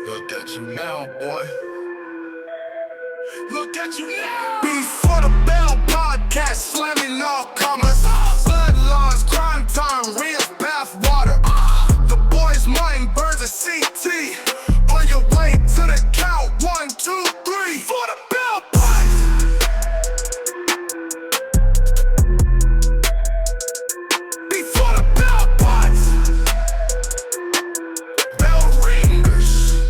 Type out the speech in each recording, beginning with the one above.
Look at you now, boy. Look at you now. Before the Bell podcast, slamming all comers. Bloodlines, crime time, real bath water. The boys' mind burns a CT. On your way to the count, 1, 2, 3. For the Bell Pod. Before the Bell Pods. Bell ringers.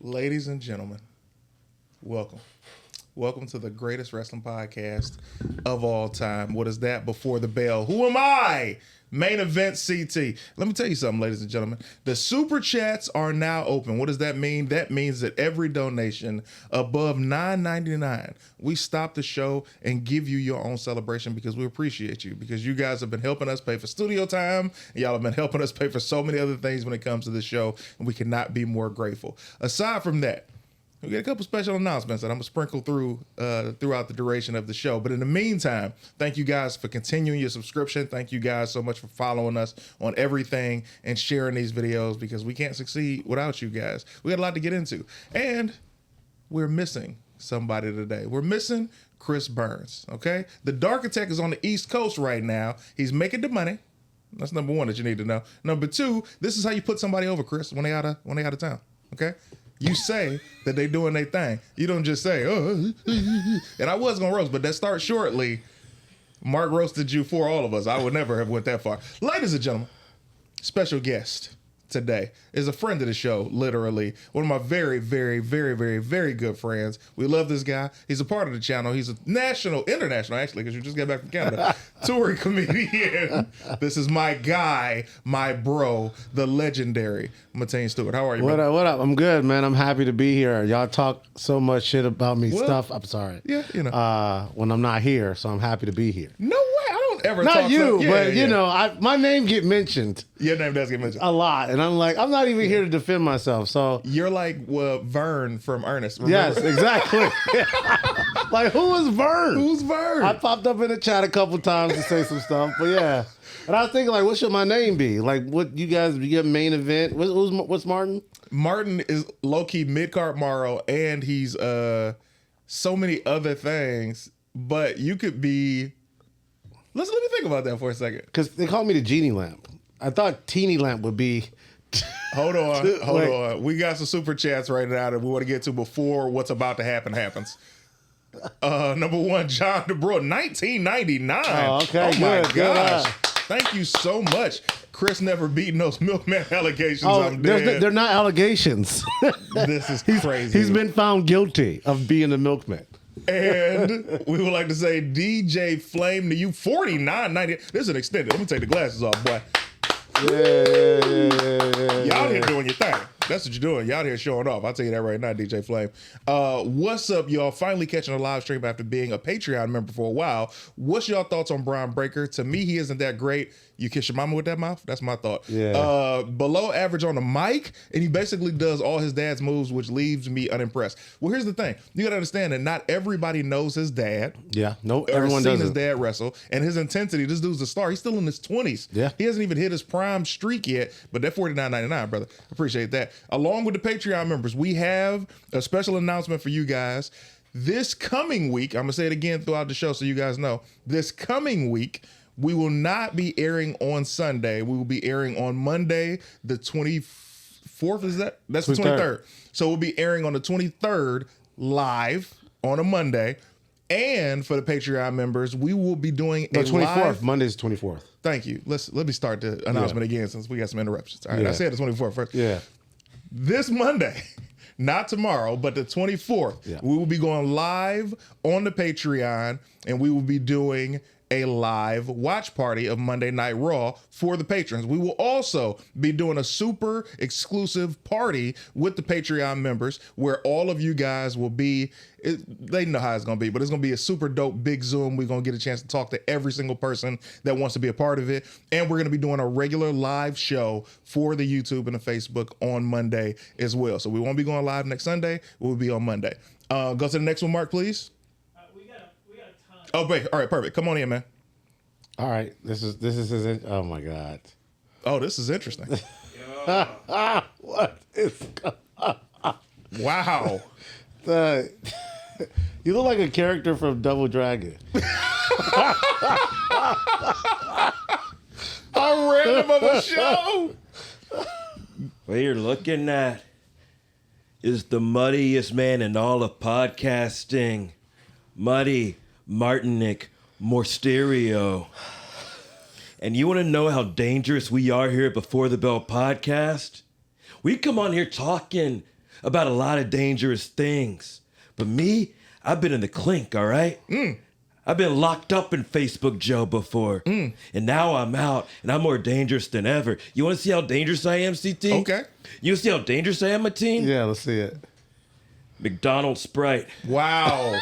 Ladies and gentlemen, welcome. Welcome to the greatest wrestling podcast of all time. What is that? Before the Bell. Who am I? Main Event CT. Let me tell you something, ladies and gentlemen. The super chats are now open. What does that mean? That means that every donation above $9.99, we stop the show and give you your own celebration because we appreciate you. Because you guys have been helping us pay for studio time. And y'all have been helping us pay for so many other things when it comes to this show. And we cannot be more grateful. Aside from that, we get a couple special announcements that I'm going to sprinkle throughout the duration of the show. But in the meantime, thank you guys for continuing your subscription. Thank you guys so much for following us on everything and sharing these videos because we can't succeed without you guys. We got a lot to get into. And we're missing somebody today. We're missing Chris Burns, okay? The Darkitect is on the East Coast right now. He's making the money. That's number one that you need to know. Number two, this is how you put somebody over, Chris, when they out of town, okay? You say that they doing their thing. You don't just say, oh, and I was gonna roast, but that starts shortly. Mark roasted you for all of us. I would never have went that far. Ladies and gentlemen, special guest today is a friend of the show, literally. One of my very, very, very, very, very good friends. We love this guy. He's a part of the channel. He's a international, actually, because you just got back from Canada, touring comedian. This is my guy, my bro, the legendary MATEEN Stewart. How are you, What man? up, what up? I'm good, man. I'm happy to be here. Y'all talk so much shit about me, stuff. I'm sorry. Yeah, you know. When I'm not here, so I'm happy to be here. No way. I don't ever Not talk you, stuff. but you know, my name get mentioned Your name does get mentioned. a lot, and I'm like, I'm not even here to defend myself. So You're like Vern from Ernest. yes, Remember? exactly. Like, who is Vern? Who's Vern? I popped up in the chat a couple times to say some stuff, but yeah. And I was thinking, like, what should my name be? Like, what you guys, you get main event? What's Martin? Martin is low-key mid-card Morrow, and he's so many other things. But you could be... Let me think about that for a second. Because they call me the genie lamp. I thought teeny lamp would be... Hold on. We got some super chats right now that we want to get to before what's about to happen happens. Number one, John DeBro, 1999. Oh, okay, Oh my good, gosh. Thank you so much. Chris never beating those milkman allegations. I'm dead. they're not allegations. This is crazy. He's been found guilty of being a milkman. And we would like to say DJ Flame to you, 49.90. This is an extended. Let me take the glasses off, boy. Yeah. Y'all here doing your thing. That's what you're doing. Y'all here showing off. I'll tell you that right now, DJ Flame. What's up, y'all? Finally catching a live stream after being a Patreon member for a while. What's y'all thoughts on Brian Breaker? To me, he isn't that great. You kiss your mama with that mouth? That's my thought. Yeah. Below average on the mic, and he basically does all his dad's moves, which leaves me unimpressed. Well, here's the thing. You got to understand that not everybody knows his dad. Yeah. No, Or everyone seen does his it. dad wrestle, and his intensity. This dude's a star. He's still in his 20s. Yeah. He hasn't even hit his prime streak yet, but that $49.99, brother. Appreciate that. Along with the Patreon members, we have a special announcement for you guys. This coming week, I'm going to say it again throughout the show so you guys know. This coming week, we will not be airing on Sunday. We will be airing on Monday, the 24th. Is that? That's the 23rd. So we'll be airing on the 23rd live on a Monday. And for the Patreon members, we will be doing a 24th. live... Monday's 24th. Thank you. Let me start the announcement again since we got some interruptions. All right, Yeah. I said the 24th first. Yeah. This Monday, not tomorrow, but the 24th, we will be going live on the Patreon, and we will be doing a live watch party of Monday Night Raw for the patrons. We will also be doing a super exclusive party with the Patreon members where all of you guys will be, they know how it's going to be, but it's going to be a super dope big Zoom. We're going to get a chance to talk to every single person that wants to be a part of it. And we're going to be doing a regular live show for the YouTube and the Facebook on Monday as well. So we won't be going live next Sunday. We'll be on Monday. Go to the next one, Mark, please. We got a ton. Oh, wait. All right, perfect. Come on in, man. All right. This is his, oh my God. Oh, this is interesting. What is Wow. You look like a character from Double Dragon. How random of a show. What you're looking at is the muddiest man in all of podcasting. Muddy Martinic Morsterio. And you want to know how dangerous we are here at Before the Bell podcast? We come on here talking about a lot of dangerous things. But me, I've been in the clink, all right? I've been locked up in Facebook jail before. And now I'm out, and I'm more dangerous than ever. You want to see how dangerous I am, CT? Okay. You want to see how dangerous I am, Mateen? Yeah, let's see it. McDonald's Sprite. Wow.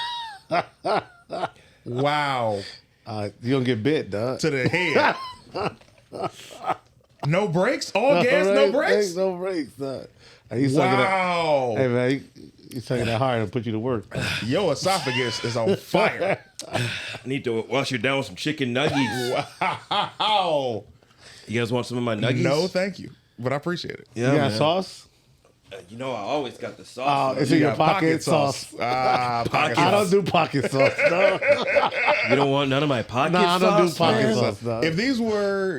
Wow. You gonna get bit, dog. To the head. No brakes? All gas, no brakes? No brakes, dog. Hey, you sucking that. Wow. Hey man, you sucking that hard and put you to work. Your esophagus is on fire. I need to wash you down with some chicken nuggies. Wow. You guys want some of my nuggies? No, thank you. But I appreciate it. You got man. sauce? You know I always got the Oh, sauce. it's in your got pocket sauce. Pocket I sauce. don't do pocket sauce. No, You don't want none of my pocket I sauce? don't do pocket man? sauce. No. If these were,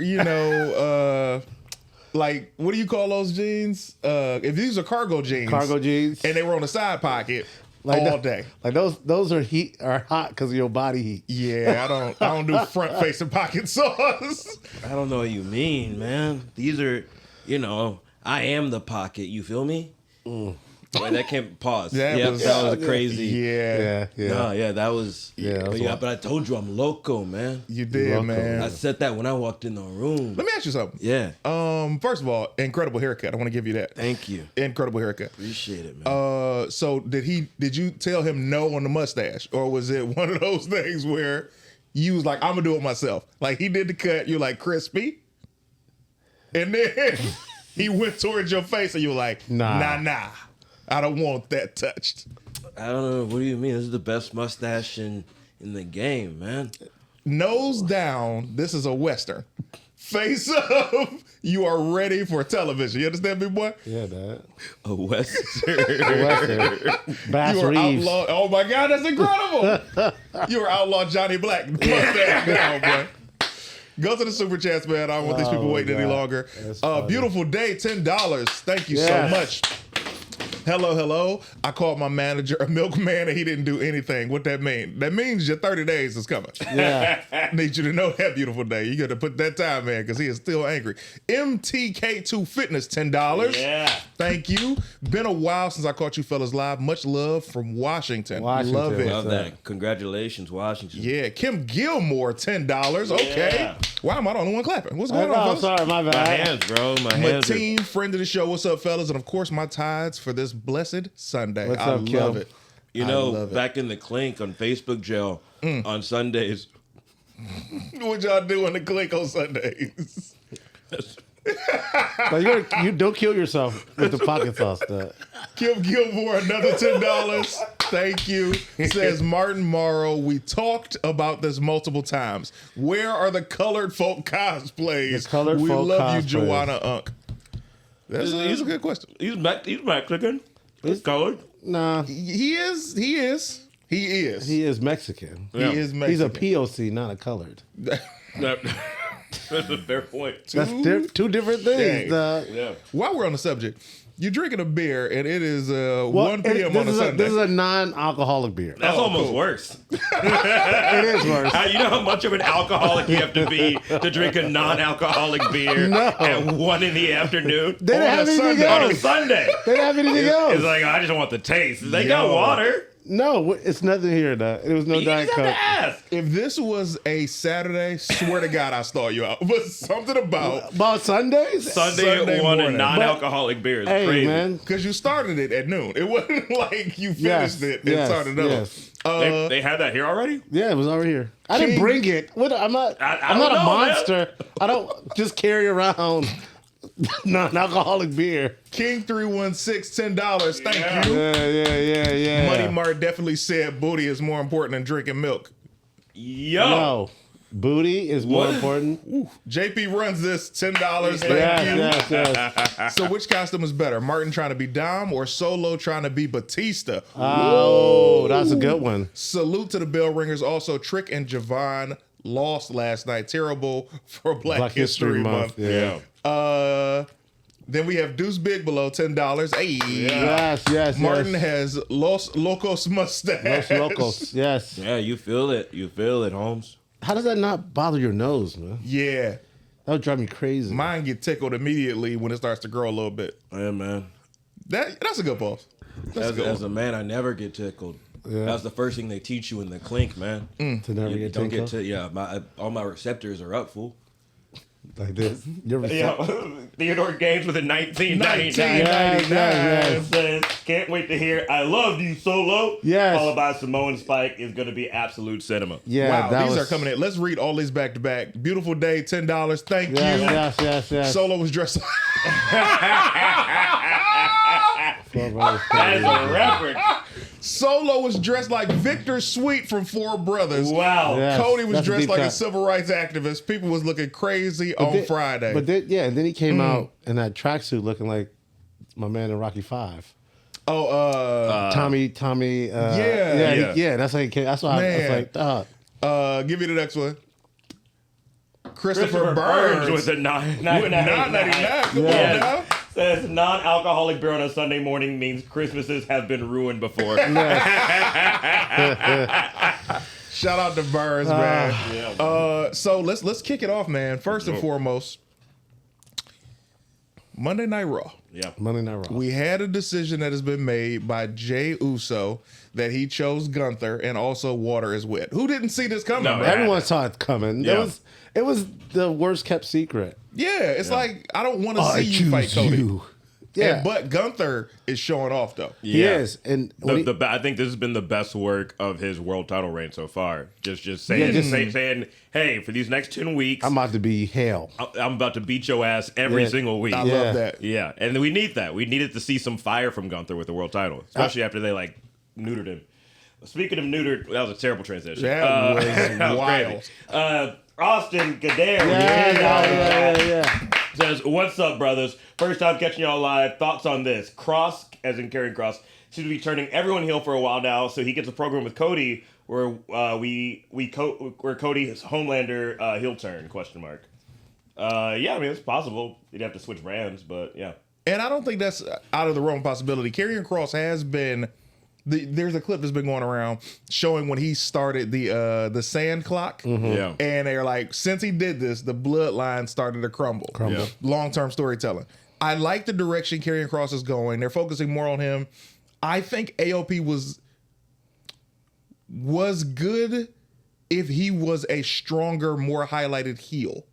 like, what do you call those jeans? If these are cargo jeans. Cargo jeans. And they were on the side pocket Like all that- day. Like those are hot because of your body heat. Yeah, I don't do front facing pocket sauce. I don't know what you mean, man. These are, I am the pocket. You feel me? Wait, that can't pause. That That was- was crazy. Yeah. No, yeah, that was. Yeah, that's but, wild. but I told you I'm loco, man. You did, Welcome. man. I said that when I walked in the room. Let me ask you something. Yeah. First of all, incredible haircut. I want to give you that. Thank you. Incredible haircut. Appreciate it, man. So did you tell him no on the mustache, or was it one of those things where you was like, I'm gonna do it myself? Like he did the cut, you're like crispy, and then he went towards your face, and you're like, nah, I don't want that touched. I don't know. What do you mean? This is the best mustache in the game, man. Nose down, this is a Western. Face up, you are ready for television. You understand me, boy? Yeah, that. A Western. Bass You are Reeves. outlaw. Oh my God, that's incredible. You are outlaw Johnny Black. Mustache now, boy. Go to the super chats, man. I don't want these people waiting any God. longer. That's funny. Beautiful day, $10. Thank you Yes. so much. Hello. I called my manager a milkman and he didn't do anything. What that mean? That means your 30 days is coming. Yeah. I need you to know that, beautiful day. You got to put that time in because he is still angry. MTK2 Fitness, $10. Yeah. Thank you. Been a while since I caught you fellas live. Much love from Washington. Washington. Love it. Love that. Congratulations, Washington. Yeah, Kim Gilmore, $10. Okay. Yeah. Why am I the only one clapping? What's Oh, going on, no, fellas? sorry, my My bad. hands, bro. My hands. Mateen, friend of the show. What's up, fellas? And of course, my tides for this blessed Sunday. What's I up, Kim? love it. You I know, love it. back in the clink on Facebook jail on Sundays. What y'all do in the click on Sundays? Like you don't kill yourself with the pocket sauce. Dog. Kim Gilmore, another $10. Thank you. Says Martin Morrow, we talked about this multiple times. Where are the colored folk cosplays? The colored we folk love you, cosplays. Joanna Unk. That's a good question. He's Mexican. He's colored. Nah, He is. he is Mexican. He is Mexican. He's a POC, not a colored. That's a fair point. That's two different Dang. things. Dog. Yeah. While we're on the subject, you're drinking a beer and it is Well, 1 p.m. on a Sunday. This is a non-alcoholic beer. That's almost cool. worse. It is worse. You know how much of an alcoholic you have to be to drink a non-alcoholic beer No. at 1 in the afternoon They didn't on have a anything Sunday. on a else. Sunday? They didn't have anything else. It's like, I just want the taste. They got Yo. water. No, it's nothing here. Dog. It was no You Diet just have Coke. to ask. If this was a Saturday, swear to God, I stall you out. But something about About Sundays? Sunday Sunday one morning. and non-alcoholic beer is Hey, crazy. man. because you started it at noon. It wasn't like you Yes, finished it and yes, started up. yes. They had that here already? Yeah, it was over here. I didn't King- bring it. What? I'm not. I I'm don't not a know, man. monster. I don't just carry around non-alcoholic beer. King 316, $10. Thank Yeah. you. Yeah. Money Mart definitely said booty is more important than drinking milk. Yo. No. Booty is more important. JP runs this $10. Thank Yes, you. yes. So which costume is better, Martin trying to be Dom or Solo trying to be Batista? Oh, that's a good one. Salute to the bell ringers. Also, Trick and Javon lost last night. Terrible for Black History Month. Yeah. Then we have Deuce Big below $10. Hey, Yes. Martin has Los Locos mustache. Los Locos. Yes. Yeah, you feel it. You feel it, Holmes. How does that not bother your nose, man? Yeah, That would drive me crazy. mine get tickled immediately when it starts to grow a little bit. Yeah, man. That's a good pause. That's a good As one. a man, I never get tickled. Yeah. That's the first thing they teach you in the clink, man. To never You get don't tickled. get to, all my receptors are up, fool. Like this. You're Theodore Gaines with a 1999. 1999. Says, can't wait to hear I Love You Solo. Yes. Followed by Samoan Spike is going to be absolute cinema. Yeah, Wow, that these was, are coming in. Let's read all these back to back. Beautiful day, $10. Thank you. Yes. Solo was dressed like That is a reference. Solo was dressed like Victor Sweet from Four Brothers. Wow. Yeah. Cody was That's a dressed deep like a cut. civil rights activist. People was looking crazy on Friday. But then, and then he came out in that tracksuit looking like my man in Rocky Five. Tommy. Yeah. That's how he came. That's why I was Man. like, give me the next one. Christopher Christopher Burns Burns with a 999. with 999. Come Yes. on now. Says non-alcoholic beer on a Sunday morning means Christmases have been ruined before. Shout out to Burns, man. So let's kick it off, man. First and foremost, Monday Night Raw. Yeah. Monday Night Raw. We had a decision that has been made by Jey Uso that he chose Gunther and also Water is Wet. Who didn't see this coming? No, bro? Everyone saw it coming. Yeah. It was the worst kept secret. Yeah, it's like I don't want to see you fight Cody. Yeah, But Gunther is showing off though. he is. And when I think this has been the best work of his world title reign so far. Just saying, saying, hey, for these next 10 weeks, I'm about to be hell. I'm about to beat your ass every Yeah. single week. I Yeah. love that. Yeah, and we need that. We needed to see some fire from Gunther with the world title, especially after they neutered him. Speaking of neutered, that was a terrible transition. That was that wild. crazy. Austin Gadare Yeah. says, "What's up, brothers? First time catching y'all live. Thoughts on this? Cross, as in Karrion Kross, seems to be turning everyone heel for a while now. So he gets a program with Cody where where Cody is Homelander heel turn ? Yeah, I mean it's possible. You'd have to switch brands, but yeah." And I don't think that's out of the realm of possibility. Karrion Kross has been. There's a clip that's been going around showing when he started the sand clock. Yeah. And they're like, since he did this, the bloodline started to crumble. Yeah. Long-term storytelling. I like the direction Karrion Kross is going. They're focusing more on him. I think AOP was good if he was a stronger, more highlighted heel.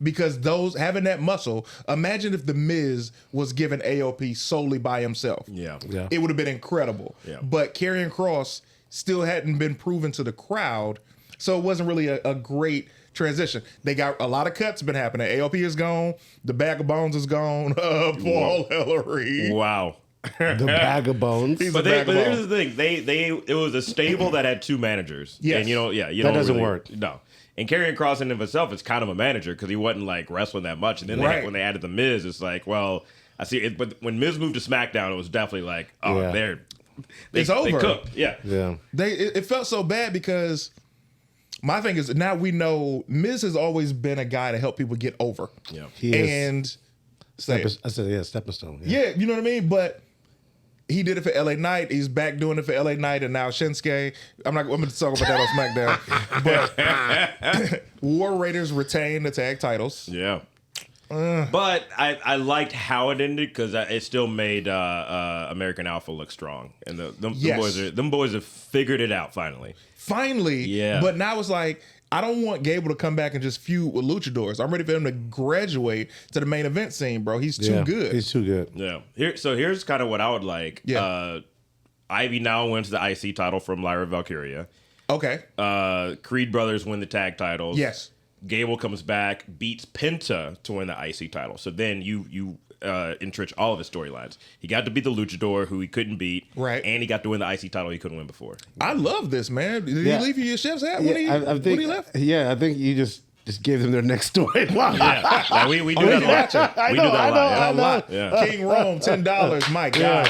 Because having that muscle, imagine if The Miz was given AOP solely by himself. Yeah. It would have been incredible. Yeah. But Karrion Kross still hadn't been proven to the crowd, so it wasn't really a great transition. They got a lot of cuts been happening. AOP is gone. The Bag of Bones is gone. Paul Ellery. Wow. The bag of bones. He's But a bag of here's bones. the thing. It was a stable that had two managers. Yes. And you That don't doesn't really- work. No. And Karrion Kross in and of itself is kind of a manager because he wasn't like wrestling that much. And then Right. when they added the Miz, it's like, well, I see it. But when Miz moved to SmackDown, it was definitely like, oh, Yeah. they It's over. They cooked. Yeah. Yeah. It felt so bad because my thing is now we know Miz has always been a guy to help people get over. Yeah. He is. And say it. I said, stepping stone. Yeah, you know what I mean? But he did it for LA Knight. He's back doing it for LA Knight and now Shinsuke. I'm going to talk about that on SmackDown. But War Raiders retain the tag titles. Yeah. But I liked how it ended because it still made American Alpha look strong, and Yes. them boys have figured it out finally. Finally. Yeah. But now it's like, I don't want Gable to come back and just feud with luchadors. I'm ready for him to graduate to the main event scene, bro. He's too good. He's too good. Yeah. Here's kind of what I would like. Yeah. Ivy now wins the IC title from Lyra Valkyria. Okay. Creed brothers win the tag titles. Yes. Gable comes back, beats Penta to win the IC title. So then you entrench all of his storylines. He got to beat the Luchador, who he couldn't beat, right? And he got to win the IC title he couldn't win before. I love this, man. Did he leave you your chef's hat when he left? Yeah, I think you just gave them their next storyline. Yeah, we do that a lot. We do that a lot. Yeah. King Rome, $10. My God.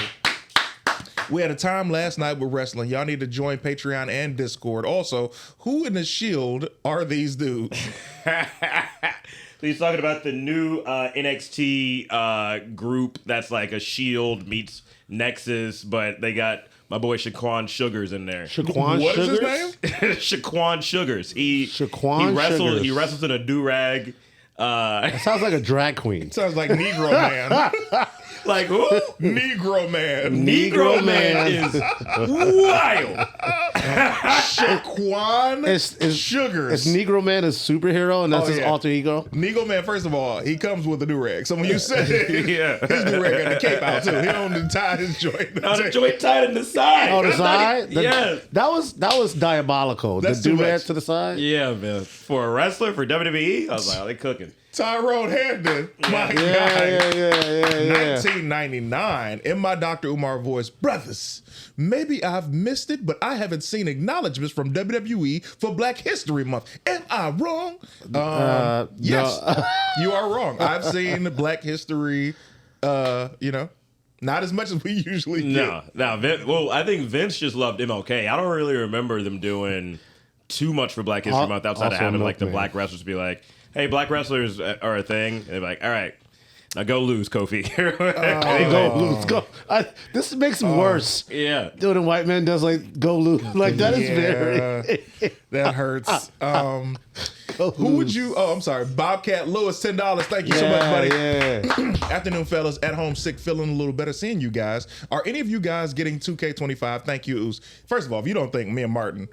We had a time last night with wrestling. Y'all need to join Patreon and Discord. Also, who in the Shield are these dudes? So he's talking about the new NXT group that's like a Shield meets Nexus, but they got my boy Shaquan Sugars in there. Shaquan What Sugars? is his name? Shaquan Sugars. He Sugars. He wrestles in a do-rag. That sounds like a drag queen. Sounds like Negro Man. Like who? Negro Man. Negro Man is wild. Shaquan Sugars. Is Negro Man a superhero and that's his yeah. alter ego? Negro Man, first of all, he comes with a do-rag. So when you said it, Yeah. his do-rag got the cape out too. He don't tie his joint. Now the joint tied in the side. Oh, the side? Yes. That was diabolical. That's the too do-rag much. to the side? Yeah, man. For a wrestler, for WWE, I was like, oh, they cooking. Tyrone Hampton. My God. Yeah. 1999. In my Dr. Umar voice, brothers, maybe I've missed it, but I haven't seen acknowledgments from WWE for Black History Month. Am I wrong? Yes, no. You are wrong. I've seen Black History, not as much as we usually get. No. I think Vince just loved MLK. I don't really remember them doing too much for Black History Month outside of also having like the Milkman. black wrestlers be like, hey, black wrestlers are a thing. And they're like, all right, now go lose, Kofi. Go lose. Go. This makes it worse. Yeah. Dude, a white man does like go lose. Like that is very. That hurts. Who would you? Oh, I'm sorry. Bobcat Lewis, $10. Thank you so much, buddy. Yeah. Afternoon, fellas. At home, sick, feeling a little better. Seeing you guys. Are any of you guys getting 2K25? Thank you, Oos. First of all, if you don't think me and Martin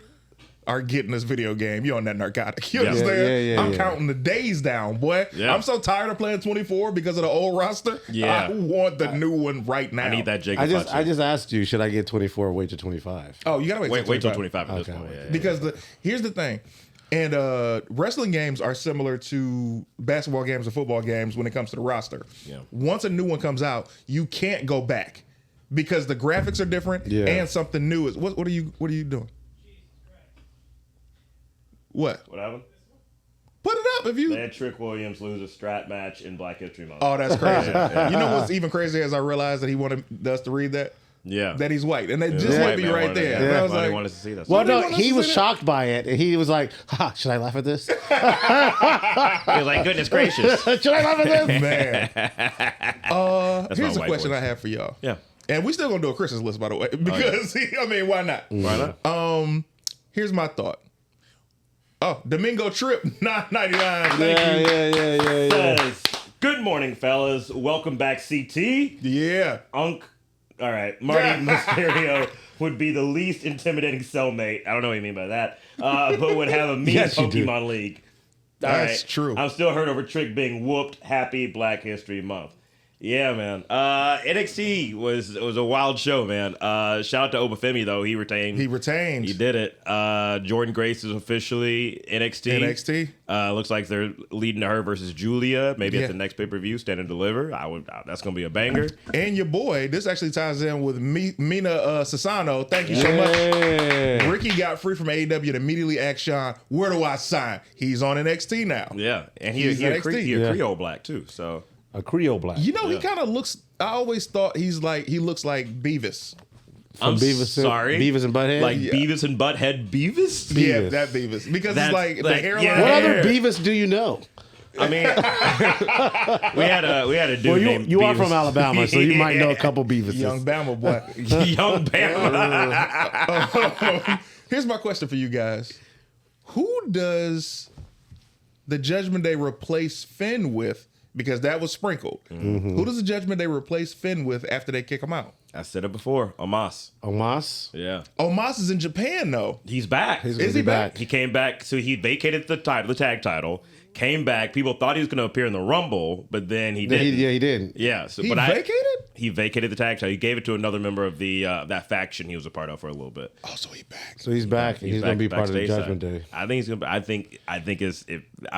are getting this video game, you're on that narcotic. You understand? I'm counting the days down, boy. Yeah. I'm so tired of playing 24 because of the old roster. Yeah. I want the new one right now. I need that Jacob I just asked you, should I get 24 or wait to 25? Oh, you gotta Wait till 25 at this Okay. point. Yeah. Because here's the thing. And wrestling games are similar to basketball games or football games when it comes to the roster. Yeah. Once a new one comes out, you can't go back because the graphics are different and something new is. What are you doing? What? What happened? Put it up if you. They had Trick Williams lose a strat match in Black History Month. Oh, that's crazy. You know what's even crazier as I realized that he wanted us to read that? Yeah. That he's white. And they just White let me man right wanted there. it. And I Yeah. was Somebody like, wanted to see that. Well, Somebody no, want us he to was say that? shocked by it. And he was like, should I laugh at this? He was like, goodness gracious. Should I laugh at this? man. Here's a white question voice. I have for y'all. Yeah. And we still gonna do a Christmas list, by the way, because why not? Why not? Here's my thought. Oh, Domingo Trip, $9.99. Thank you. Yeah. Says, good morning, fellas. Welcome back, CT. Yeah. All right. Marty Mysterio would be the least intimidating cellmate. I don't know what you mean by that. But would have a mean Yes, you do. Pokemon League. All That's right. true. I'm still hurt over Trick being whooped. Happy Black History Month. Yeah, man. NXT was a wild show, man. Shout out to Obafemi, though. He retained. He retained. He did it. Jordan Grace is officially NXT. Looks like they're leading to her versus Julia. Maybe at the next pay-per-view, Stand and Deliver. That's going to be a banger. And your boy, this actually ties in with Mina Sasano. Thank you so much. Ricky got free from AEW and immediately asked Sean, where do I sign? He's on NXT now. Yeah. And He's he a NXT. Creole Black, too. So A Creole Black. You know, he kind of looks, I always thought he looks like Beavis. I'm sorry. Beavis and Butthead? Like Beavis and Butthead Beavis? Yeah, that Beavis. Because it's like the hairline. yeah. What other Beavis do you know? I mean, we had a dude Well, named you are Beavis. from Alabama, so you might know a couple Beavises. Young Bama boy. Young Bama. Here's my question for you guys. Who does the Judgment Day replace Finn with? Because that was sprinkled. Mm-hmm. Who does the Judgment Day replace Finn with after they kick him out? I said it before. Omos. Omos? Yeah. Omos is in Japan, though. He's back. Is he back? He came back. So he vacated the tag title. Came back. People thought he was going to appear in the Rumble, but then he didn't. He didn't. Yeah. So, He but vacated? he vacated the tag title. He gave it to another member of the that faction he was a part of for a little bit. Oh, so he's back. So he's back, and he's going to be part of the Judgment Day. I think he's gonna. I think I've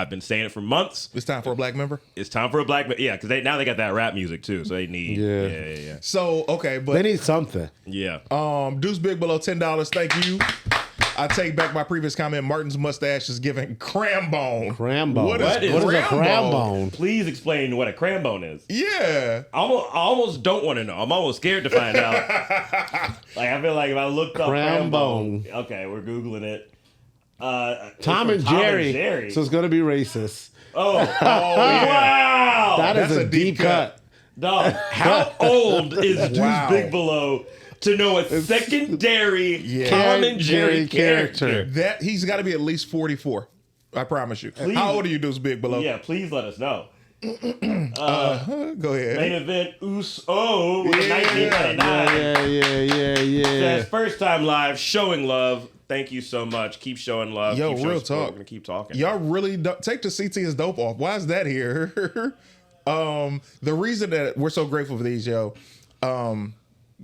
been saying it for months. It's time for a black member. It's time for a black. Yeah, because now they got that rap music too, so they need. Yeah. So okay, but They need something. Yeah. Deuce Big below $10. Thank you. I take back my previous comment. Martin's mustache is giving cram bone. Cram bone. What What is is a cram cram bone? bone? Please explain what a cram bone is. Yeah. I almost don't want to know. I'm almost scared to find out. Like I feel like if I looked up Cram cram bone. okay, we're googling it. Tom and Jerry. So it's going to be racist. Oh, wow! That's a deep cut. Dog, how old is Deuce Wow. Big Below to know a secondary Tom and Jerry character? That he's got to be at least 44. I promise you. Please. How old are you, Deuce Big below? Yeah, please let us know. Go ahead. Main event Uso with Yeah. 1999. Yeah. Says first time live, showing love. Thank you so much. Keep showing love. Yo, keep showing real support. talk. We're gonna keep talking. Y'all really don't take the CT as dope off. Why is that here? The reason that we're so grateful for these,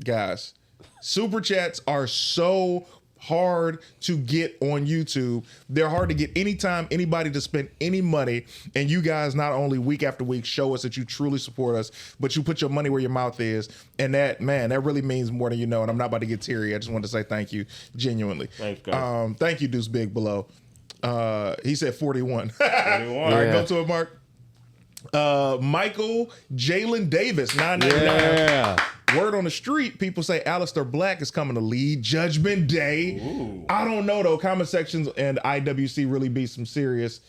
guys, super chats are so hard to get on YouTube. They're hard to get anytime anybody to spend any money. And you guys not only week after week show us that you truly support us, but you put your money where your mouth is. And that, man, that really means more than you know. And I'm not about to get teary. I just wanted to say thank you genuinely. Thanks, guys. Thank you, Deuce Big below. He said 41. 41. All right, go to it, Mark. Michael Jalen Davis, $9.99. Yeah. Word on the street, people say Aleister Black is coming to lead Judgment Day. Ooh. I don't know though. Comment sections and IWC really be some serious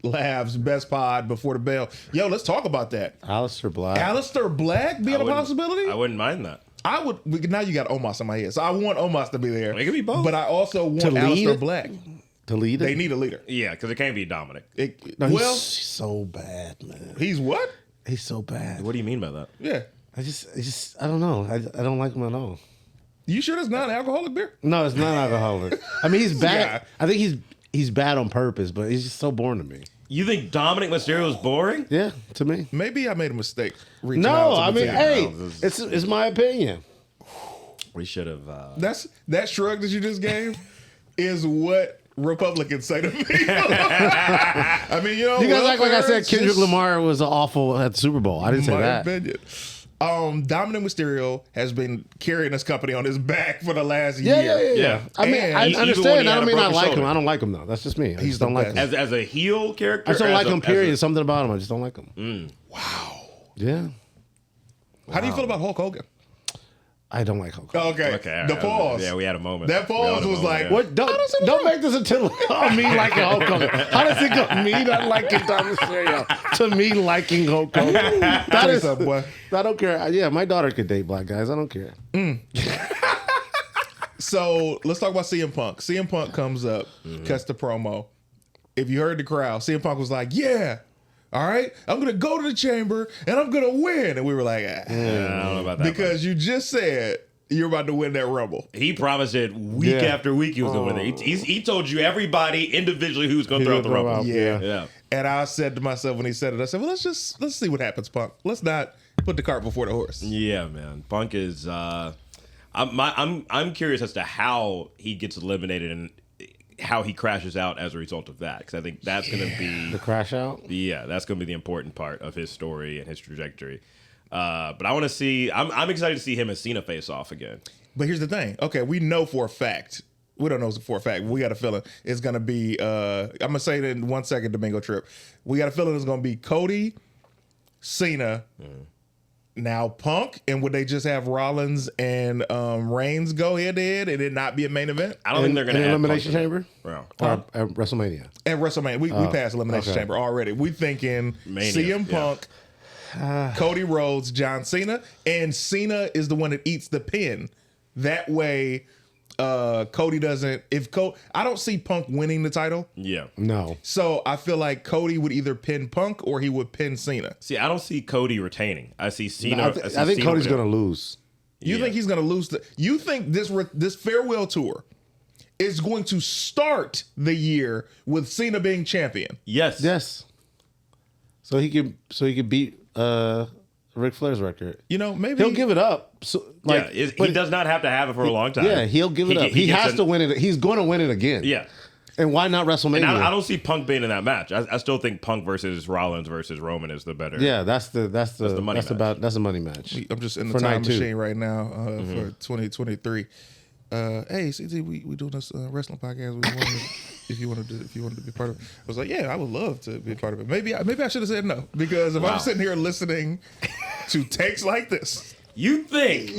laughs. Best pod before the bell. Yo, let's talk about that. Aleister Black. Aleister Black being a possibility? I wouldn't mind that. I would. Now you got Omos in my head, so I want Omos to be there. It could be both. But I also want To lead Aleister it? Black. To lead it? They need a leader. Yeah, because it can't be Dominic. No, he's Well, so bad, man. he's what? He's so bad. What do you mean by that? Yeah. I don't know. I don't like him at all. You sure it's not alcoholic beer? No, it's not alcoholic. I mean, he's bad. Yeah. I think he's bad on purpose, but he's just so boring to me. You think Dominic Mysterio is boring? Yeah, to me. Maybe I made a mistake. reaching No, out to I mean, Mateo. hey, it's my opinion. We should have. That shrug that you just gave is what Republicans say to me. I mean, you know, You guys act like I said it's Kendrick just Lamar was awful at the Super Bowl. I didn't say my that. opinion. Dominic Mysterio has been carrying this company on his back for the last Yeah. year. I mean, And I he's the one understand. he I had don't a mean I broken like him. shoulder. I don't like him though. That's just me. I He's just don't the like him. best. As a heel character? I just don't as like a- him. as a- Period. Something about him. I just don't like him. Wow. Yeah. How do you feel about Hulk Hogan? I don't like Hulk Hogan. Okay. Okay. The pause. Yeah, we had a moment. That We had pause a was moment, like, yeah. What? Don't make this until me liking Hulk Hogan. How does it go? Me not liking Tom Mysterio to me liking Hulk Hogan. That is. up, boy. I don't care. Yeah, my daughter could date black guys. I don't care. So let's talk about CM Punk. CM Punk comes up, cuts the promo. If you heard the crowd, CM Punk was like, yeah, all right, I'm going to go to the chamber and I'm going to win. And we were like, I don't know about that. because you just said you're about to win that Rumble. He promised it week Yeah. after week he was going to win it. He told you everybody individually who's going to throw out the gonna throw Rumble. out. Yeah. Yeah. And I said to myself when he said it, I said, well, let's see what happens, Punk. Let's not put the cart before the horse. Yeah, man. Punk is. I'm curious as to how he gets eliminated and how he crashes out as a result of that, because I think that's going to be The crash out. Yeah, that's going to be the important part of his story and his trajectory. But I want to see. I'm excited to see him and Cena face off again. But here's the thing. Okay, we know for a fact. We don't know for a fact. But we got a feeling it's going to be. I'm going to say it in 1 second, Domingo Trip. We got a feeling it's going to be Cody, Cena, now Punk. And would they just have Rollins and Reigns go head to head and it not be a main event? I don't think they're going to Elimination Chamber Well, or at WrestleMania. At WrestleMania, we passed Elimination okay. Chamber already. We thinking Mania, CM yeah. Punk, Cody Rhodes, John Cena, and Cena is the one that eats the pin. That way, Cody doesn't. I don't see Punk winning the title, yeah. No. so I feel like Cody would either pin Punk or he would pin Cena. See, I don't see Cody retaining. I see Cena. I think Cody's going to lose. You think he's going to lose? You think this farewell tour is going to start the year with Cena being champion? Yes. Yes. So he could beat Ric Flair's record. You know, maybe He'll give it up. So, like, he does not have to have it for a long time. Yeah, he'll give it up. He has to win it. He's going to win it again. Yeah. And why not WrestleMania? And I don't see Punk being in that match. I still think Punk versus Rollins versus Roman is the better. Yeah, that's the money match. That's a money match. I'm just in the For time night two. machine right now for 2023. Hey, CT, we doing this wrestling podcast. We wanted, if you wanted to be part of it. I was like, yeah, I would love to be a part of it. Maybe I should have said no, because if I'm sitting here listening to takes like this, You think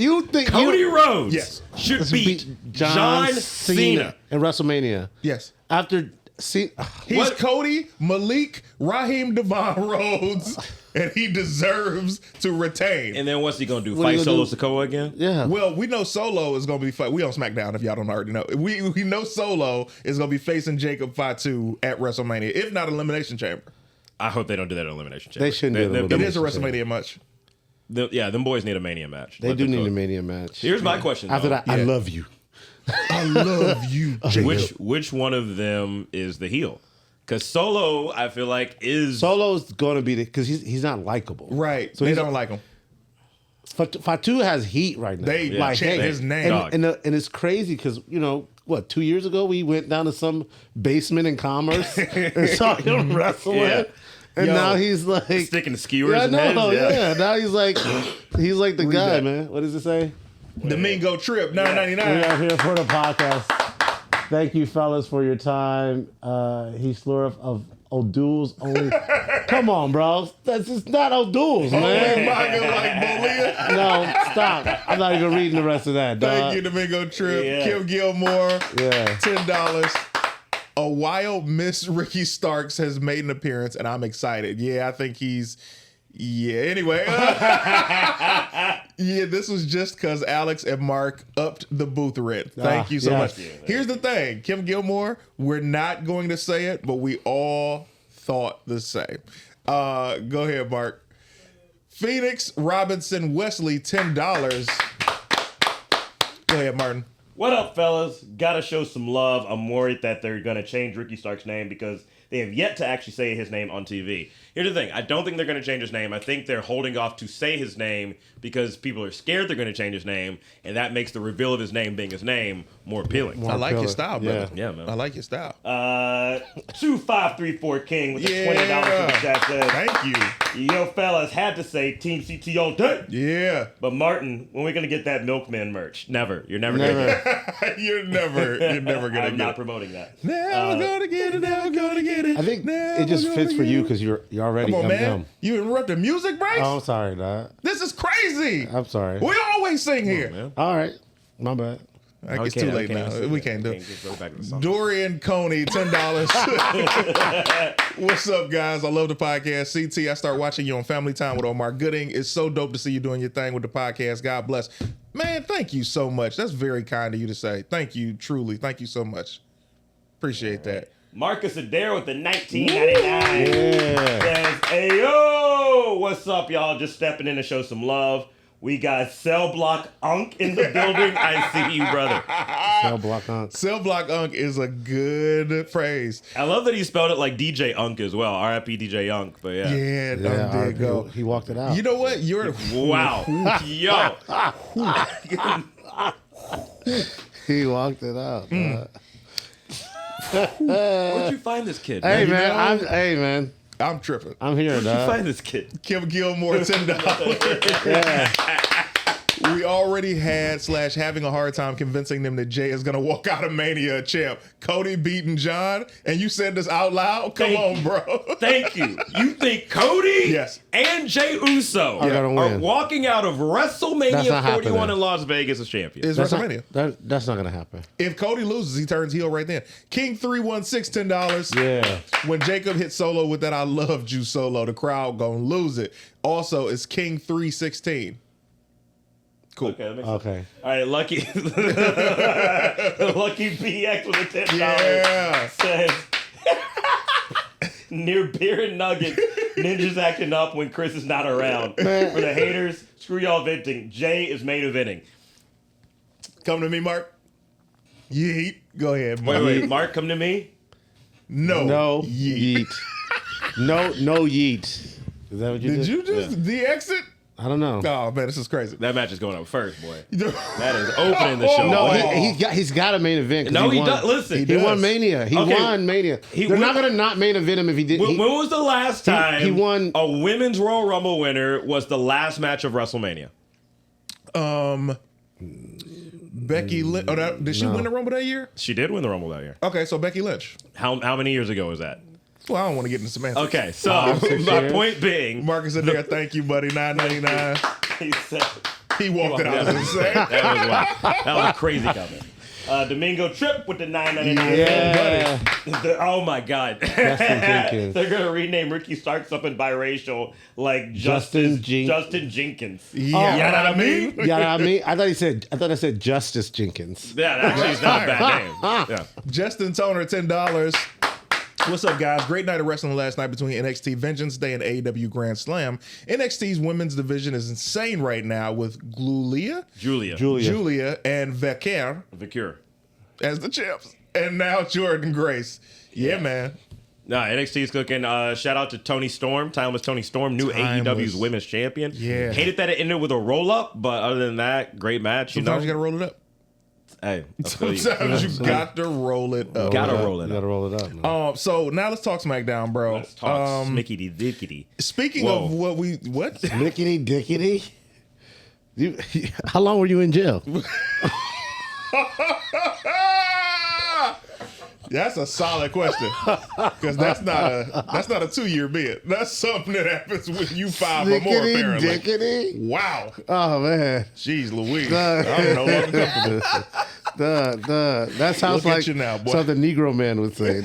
Cody Rhodes Yes. should beat John Cena? in WrestleMania. yes, After he's What? Cody, Malik, Raheem Devon Rhodes, and he deserves to retain. And then what's he gonna do? What are Fight you gonna Solo do? Sikoa again? yeah. Well, we know Solo is going to be fight. We on SmackDown if y'all don't already know. We know Solo is going to be facing Jacob Fatu at WrestleMania, if not Elimination Chamber. I hope they don't do that in Elimination Chamber. They shouldn't do It Elimination is a Chamber. WrestleMania match. Yeah, them boys need a Mania match. They Let do them need cook. a Mania match. Here's my question. After though. that, I love you. I love you, Jacob. Which one of them is the heel? Because Solo, I feel like, is Solo's going to be because he's not likable. Right. So they he's don't like him. Fatu has heat right now. They like, chant hey, his name. and it's crazy because 2 years ago we went down to some basement in Commerce and saw him wrestling, Yeah. and Yo, now he's like sticking the skewers Yeah, I in know. heads. Yeah. Now he's like the guy, that. man. What does it say? Domingo Trip, We $9.99. are here for the podcast. Thank you, fellas, for your time. He's Slurf of O'Doul's only. Come on, bro. That's just not O'Doul's, Only man. manga like Bolia. No, stop. I'm not even reading the rest of that, dog. Thank you, Domingo Trip. Yeah. Kim Gilmore, Yeah. $10. A wild Miss Ricky Starks has made an appearance, and I'm excited. Yeah, I think he's. Yeah, anyway. Yeah, this was just because Alex and Mark upped the booth rent. Thank you so yes. much. Here's the thing, Kim Gilmore, we're not going to say it, but we all thought the same. Go ahead, Mark. Phoenix Robinson Wesley, $10. Go ahead, Martin. What up, fellas? Gotta show some love. I'm worried that they're gonna change Ricky Stark's name because they have yet to actually say his name on TV. Here's the thing. I don't think they're going to change his name. I think they're holding off to say his name because people are scared they're going to change his name, and that makes the reveal of his name being his name more appealing. I like your pillar. style, brother. Yeah, man. I like your style. 2534 King with the $20 super chat says, Thank you. yo, fellas, had to say Team CT all day. Yeah. But Martin, when are we going to get that Milkman merch? Never. You're never, Never. going to get it. You're never gonna I'm get not it. promoting that. Never gonna get it, never gonna get it. I think never it just gonna fits for get you it. because you're already Come on, man. yum. You interrupted music breaks? Oh, I'm sorry, dog. This is crazy. I'm sorry. We always sing here. Man. All right. My bad. Like, it's too late now. We can't do it. Just go back to the song. Dorian Coney, $10. What's up, guys? I love the podcast. CT, I start watching you on Family Time with Omar Gooding. It's so dope to see you doing your thing with the podcast. God bless. Man, thank you so much. That's very kind of you to say. Thank you, truly. Thank you so much. Appreciate that. Marcus Adair with the 1999 Yeah. says, hey, yo, what's up, y'all? Just stepping in to show some love. We got Cell Block Unk in the building. I see you, brother. Cell block on. Cell Block Unk is a good phrase. I love that he spelled it like DJ Unk as well. R.I.P. DJ Unk, but yeah. Yeah, Yeah, did go. He walked it out. You know what? You're Wow. Yo. He walked it out. dog. Where'd you find this kid? Hey, man? man. I'm tripping. I'm here, Where'd you dog. find this kid? Kim Gilmore, $10. Yeah. We already had / having a hard time convincing them that Jay is gonna walk out of Mania a champ. Cody beating John, and you said this out loud? Come on, bro. Thank you. You think Cody Yes. and Jay Uso Are gonna are win. walking out of That's WrestleMania not 41 happening. in Las Vegas as champions? It's That's WrestleMania. that's not gonna happen. If Cody loses, he turns heel right then. King 316, $10. Yeah. When Jacob hit Solo with that I loved you Solo, the crowd gonna lose it. Also, it's King 316. Cool. Okay, that makes sense. Okay. All right, Lucky Lucky BX with a $10 Yeah. says near beer and nuggets, Ninja's acting up when Chris is not around. For the haters, screw y'all venting. Jay is main eventing. Come to me, Mark. Yeet. Go ahead, Mark. Wait, Mark, come to me. No. No Yeet. yeet. No yeet. Is that what you did? Did you just de-exit? I don't know. Oh man, this is crazy. That match is going up first, boy. That is opening the show. No, boy. he's got a main event. No, he won. does. Listen, He won Mania. He Okay. won Mania. They're not gonna not main event him if he did. When was the last time he won a women's Royal Rumble winner was the last match of WrestleMania? Becky Lynch. Oh, did she win the Rumble that year? She did win the Rumble that year. Okay, so Becky Lynch. How many years ago was that? Well, I don't want to get into semantics. Okay, so 6 my years. point being, Marcus in there. Thank you, buddy. $9.99. he said He walked it out. that was wild. That was a crazy comment. Domingo Trip with the $9.99. Yeah. Oh my God! Justin Jenkins. They're gonna rename Ricky Starks something biracial, like Justin Justin Jenkins. Yeah, you know what I mean? Yeah, I mean, I thought I said Justice Jenkins. Yeah, that actually is not a bad name. Yeah. Justin Toner, $10. What's up, guys? Great night of wrestling last night between NXT Vengeance Day and AEW Grand Slam. NXT's women's division is insane right now with Julia and Vicur. as the champs. And now Jordan Grace. Yeah, man. Nah, NXT's cooking. Shout out to Tony Storm. Timeless Tony Storm, new AEW's women's champion. Yeah. Hated that it ended with a roll up, but other than that, great match. Sometimes you got to roll it up. Hey, I feel you. Sometimes you got to roll it up. Gotta roll it You up. gotta roll it up. Man. So now let's talk SmackDown, bro. Let's talk smickety dickety. Speaking Whoa. of what? Lickety dickety. How long were you in jail? That's a solid question, because that's not a 2-year bid. That's something that happens when you 5 or more. Apparently. Dickety. Wow. Oh man. Jeez, Louise. I'm no longer comfortable. That sounds Look at like you now, boy. something Negro man would say.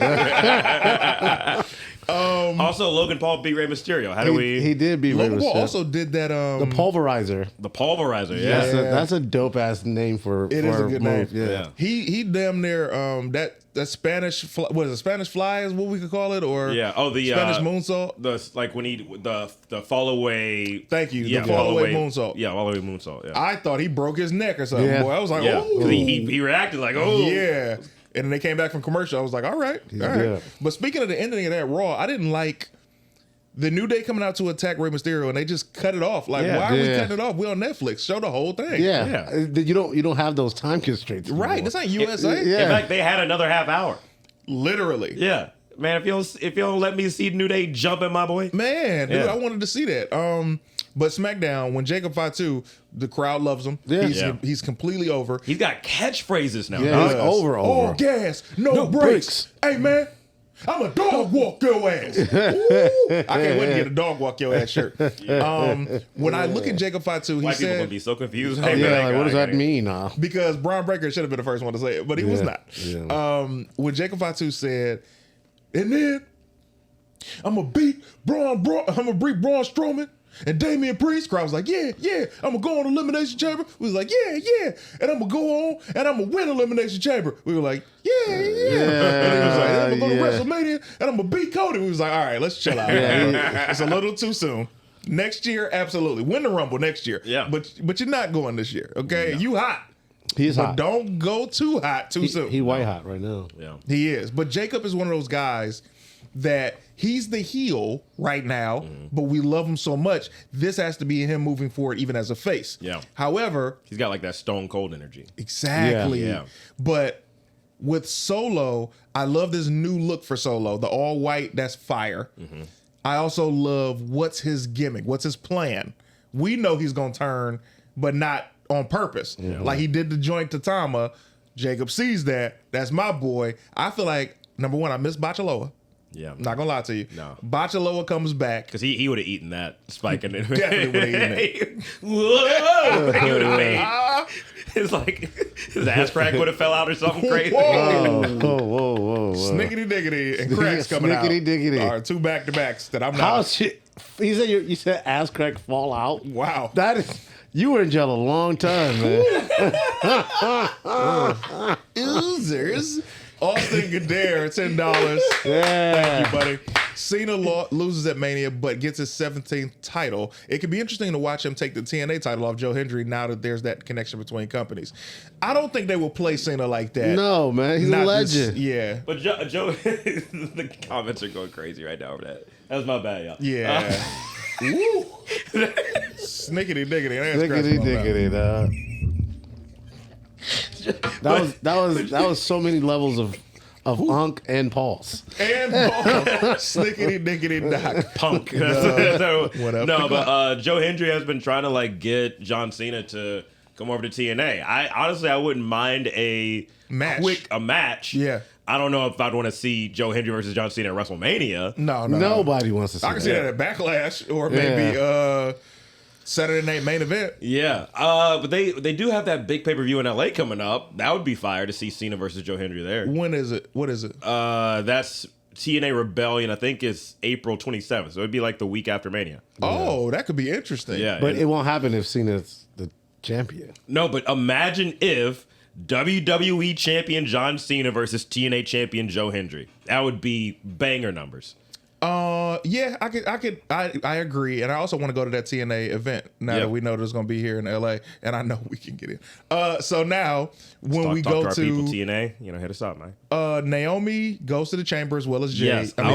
Also, Logan Paul beat Rey Mysterio. How do we? He did beat Rey Logan Paul Mysterio. also did that. The Pulverizer. The Pulverizer. Yeah. That's a dope ass name for. It is a good name. Yeah. He damn near that Spanish what is it? Spanish fly is what we could call it, or Yeah. Oh, the Spanish moonsault. The like when he the fall away. Thank you. Yeah, The fall away moonsault. Yeah, fall away moonsault. Yeah. I thought he broke his neck or something. Yeah. Boy, I was like, Yeah. oh, 'Cause he reacted like, oh yeah. And then they came back from commercial. I was like, all right. good. But speaking of the ending of that Raw, I didn't like the New Day coming out to attack Rey Mysterio, and they just cut it off. Like, Yeah. why are we cutting it off? We on Netflix. Show the whole thing. Yeah. You don't have those time constraints. Right. anymore. This ain't USA. Yeah. In fact, they had another half hour. Literally. Yeah. Man, if you don't let me see New Day jumping, my boy. Man, dude, Yeah. I wanted to see that. But SmackDown, when Jacob Fatu, the crowd loves him. Yeah. He's completely over. He's got catchphrases now. Yeah, he's Yes. over. All gas, no brakes. Hey, man, I'm a dog walk your ass. Ooh, I can't wait to get a dog walk your ass shirt. When I look at Jacob Fatu, he White people said, would be so confused. Yeah, like, what does that mean now? because Braun Breaker should have been the first one to say it, but he was not. Yeah. When Jacob Fatu said, and then I'm gonna beat Braun Strowman and Damian Priest. Crowd was like, yeah, I'm gonna go on Elimination Chamber. We was like, yeah, and I'm gonna go on and I'm gonna win Elimination Chamber. We were like, yeah. And he was like, I'm gonna go to WrestleMania and I'm gonna beat Cody. We was like, all right, let's chill out. It's a little too soon. Next year, absolutely. Win the Rumble next year. Yeah. But you're not going this year, okay? You hot. He's But hot. don't go too hot too soon. He white hot right now. Yeah. He is. But Jacob is one of those guys that he's the heel right now, but we love him so much. This has to be him moving forward, even as a face. Yeah. However, He's got like that stone cold energy. exactly. Yeah. But with Solo, I love this new look for Solo. The all white, that's fire. I also love what's his gimmick, what's his plan. We know he's gonna turn, but not on purpose. Like he did the joint to Tama. Jacob sees that. That's my boy. I feel like, number one, I miss Bachaloa. Yeah. Not gonna lie to you. No. Bachaloa comes back. Because he would have eaten that spike in it. Definitely would have eaten Whoa! He would have made. It's like his ass crack would have fell out or something crazy. Whoa. Whoa. Snickety diggity and cracks coming out. Snickety diggity. Are 2 back-to-backs that I'm How not. shit? You said ass crack fall out. Wow. That is. You were in jail a long time, man. Oozers. Austin Gadare, $10. Yeah. Thank you, buddy. Cena loses at Mania, but gets his 17th title. It could be interesting to watch him take the TNA title off Joe Hendry now that there's that connection between companies. I don't think they will play Cena like that. No, man. He's a Not legend. yeah. But Joe, the comments are going crazy right now over that. That was my bad, y'all. Yeah. Woo. Snickety diggity. Diggity diggity, dog. That was so many levels of unk and pulse. And snickety diggity doc. Punk. Whatever. No, but Joe Hendry has been trying to like get John Cena to come over to TNA. I wouldn't mind a match. Yeah. I don't know if I'd want to see Joe Hendry versus John Cena at WrestleMania. No. Nobody wants to see I can see that at Backlash or maybe Saturday Night Main Event. Yeah. But they do have that big pay-per-view in LA coming up. That would be fire to see Cena versus Joe Hendry there. When is it? What is it? That's TNA Rebellion. I think it's April 27th. So it'd be like the week after Mania. Oh, that could be interesting. Yeah. But it won't happen if Cena's the champion. No, but imagine if WWE champion John Cena versus TNA champion Joe Hendry. That would be banger numbers. Yeah, I agree, and I also want to go to that TNA event now that we know there's going to be here in LA, and I know we can get in. So now when we go to our to people, TNA, hit us up, man. Naomi goes to the chamber as well as Jade. Yes, I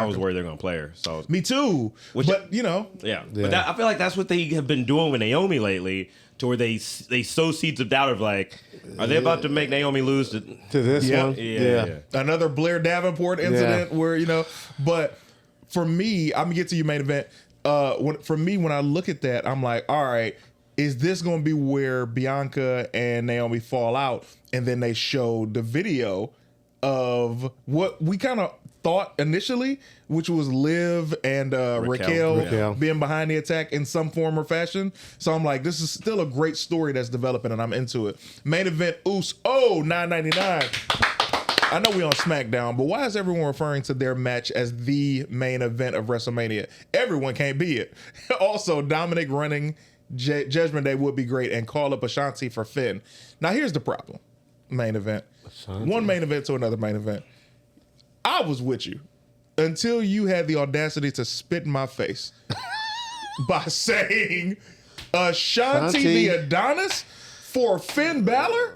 was worried they're going to play her. So me too, but but I feel like that's what they have been doing with Naomi lately, to where they sow seeds of doubt of like, are they about to make Naomi lose to this one? Yeah. Another Blair Davenport incident where, but for me, I'm gonna get to your main event. When I look at that, I'm like, all right, is this gonna be where Bianca and Naomi fall out? And then they show the video of what we kind of thought initially, which was Liv and Raquel being behind the attack in some form or fashion. So I'm like, this is still a great story that's developing, and I'm into it. Main event, Uso, $9.99. I know we on SmackDown, but why is everyone referring to their match as the main event of WrestleMania? Everyone can't be it. Also, Dominic running Judgment Day would be great, and call up Ashanti for Finn. Now, here's the problem. Main event. Ashanti. One main event to another main event. I was with you until you had the audacity to spit in my face by saying Ashanti the Adonis for Finn Balor.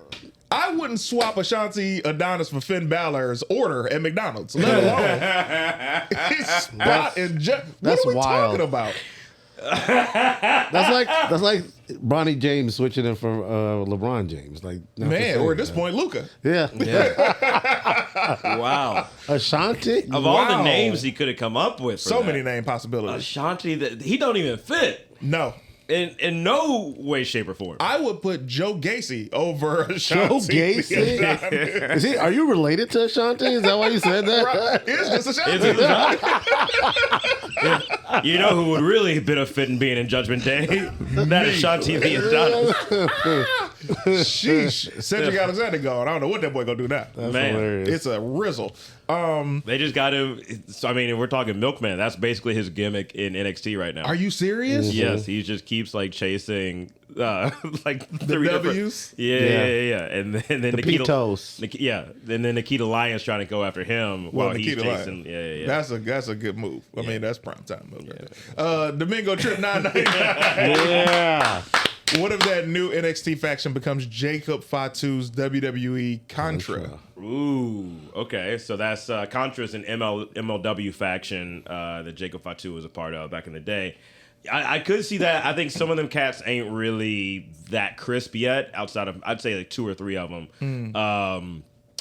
I wouldn't swap Ashanti Adonis for Finn Balor's order at McDonald's, let alone his spot in what are we talking about? That's like Bronny James switching him from LeBron James. Like, or at this point, Luka. Yeah. Wow. Ashanti. Of all the names he could have come up with, so many name possibilities. Ashanti, that he don't even fit. No. In no way, shape, or form. I would put Joe Gacy over Ashanti. Joe Gacy? Are you related to Ashanti? Is that why you said that? Right. It's just Ashanti. You know who would really benefit in being in Judgment Day? That Ashanti the Adonis. Sheesh. Cedric Alexander gone. I don't know what that boy gonna do now. That's hilarious. It's a rizzle. They just got him. I mean, if we're talking Milkman, that's basically his gimmick in NXT right now. Are you serious? Yes, he just keeps like chasing like the three W's. Yeah. And then the Nikita, Pitos. and then Nikita Lyons trying to go after him while he's chasing. Yeah. That's a good move. I mean, that's prime time move. Right. Domingo Trip $9.99. Yeah. What if that new NXT faction becomes Jacob Fatu's WWE Contra? Ooh, okay. So that's Contra's an MLW faction that Jacob Fatu was a part of back in the day. I could see that. I think some of them cats ain't really that crisp yet, outside of, I'd say like 2 or 3 of them.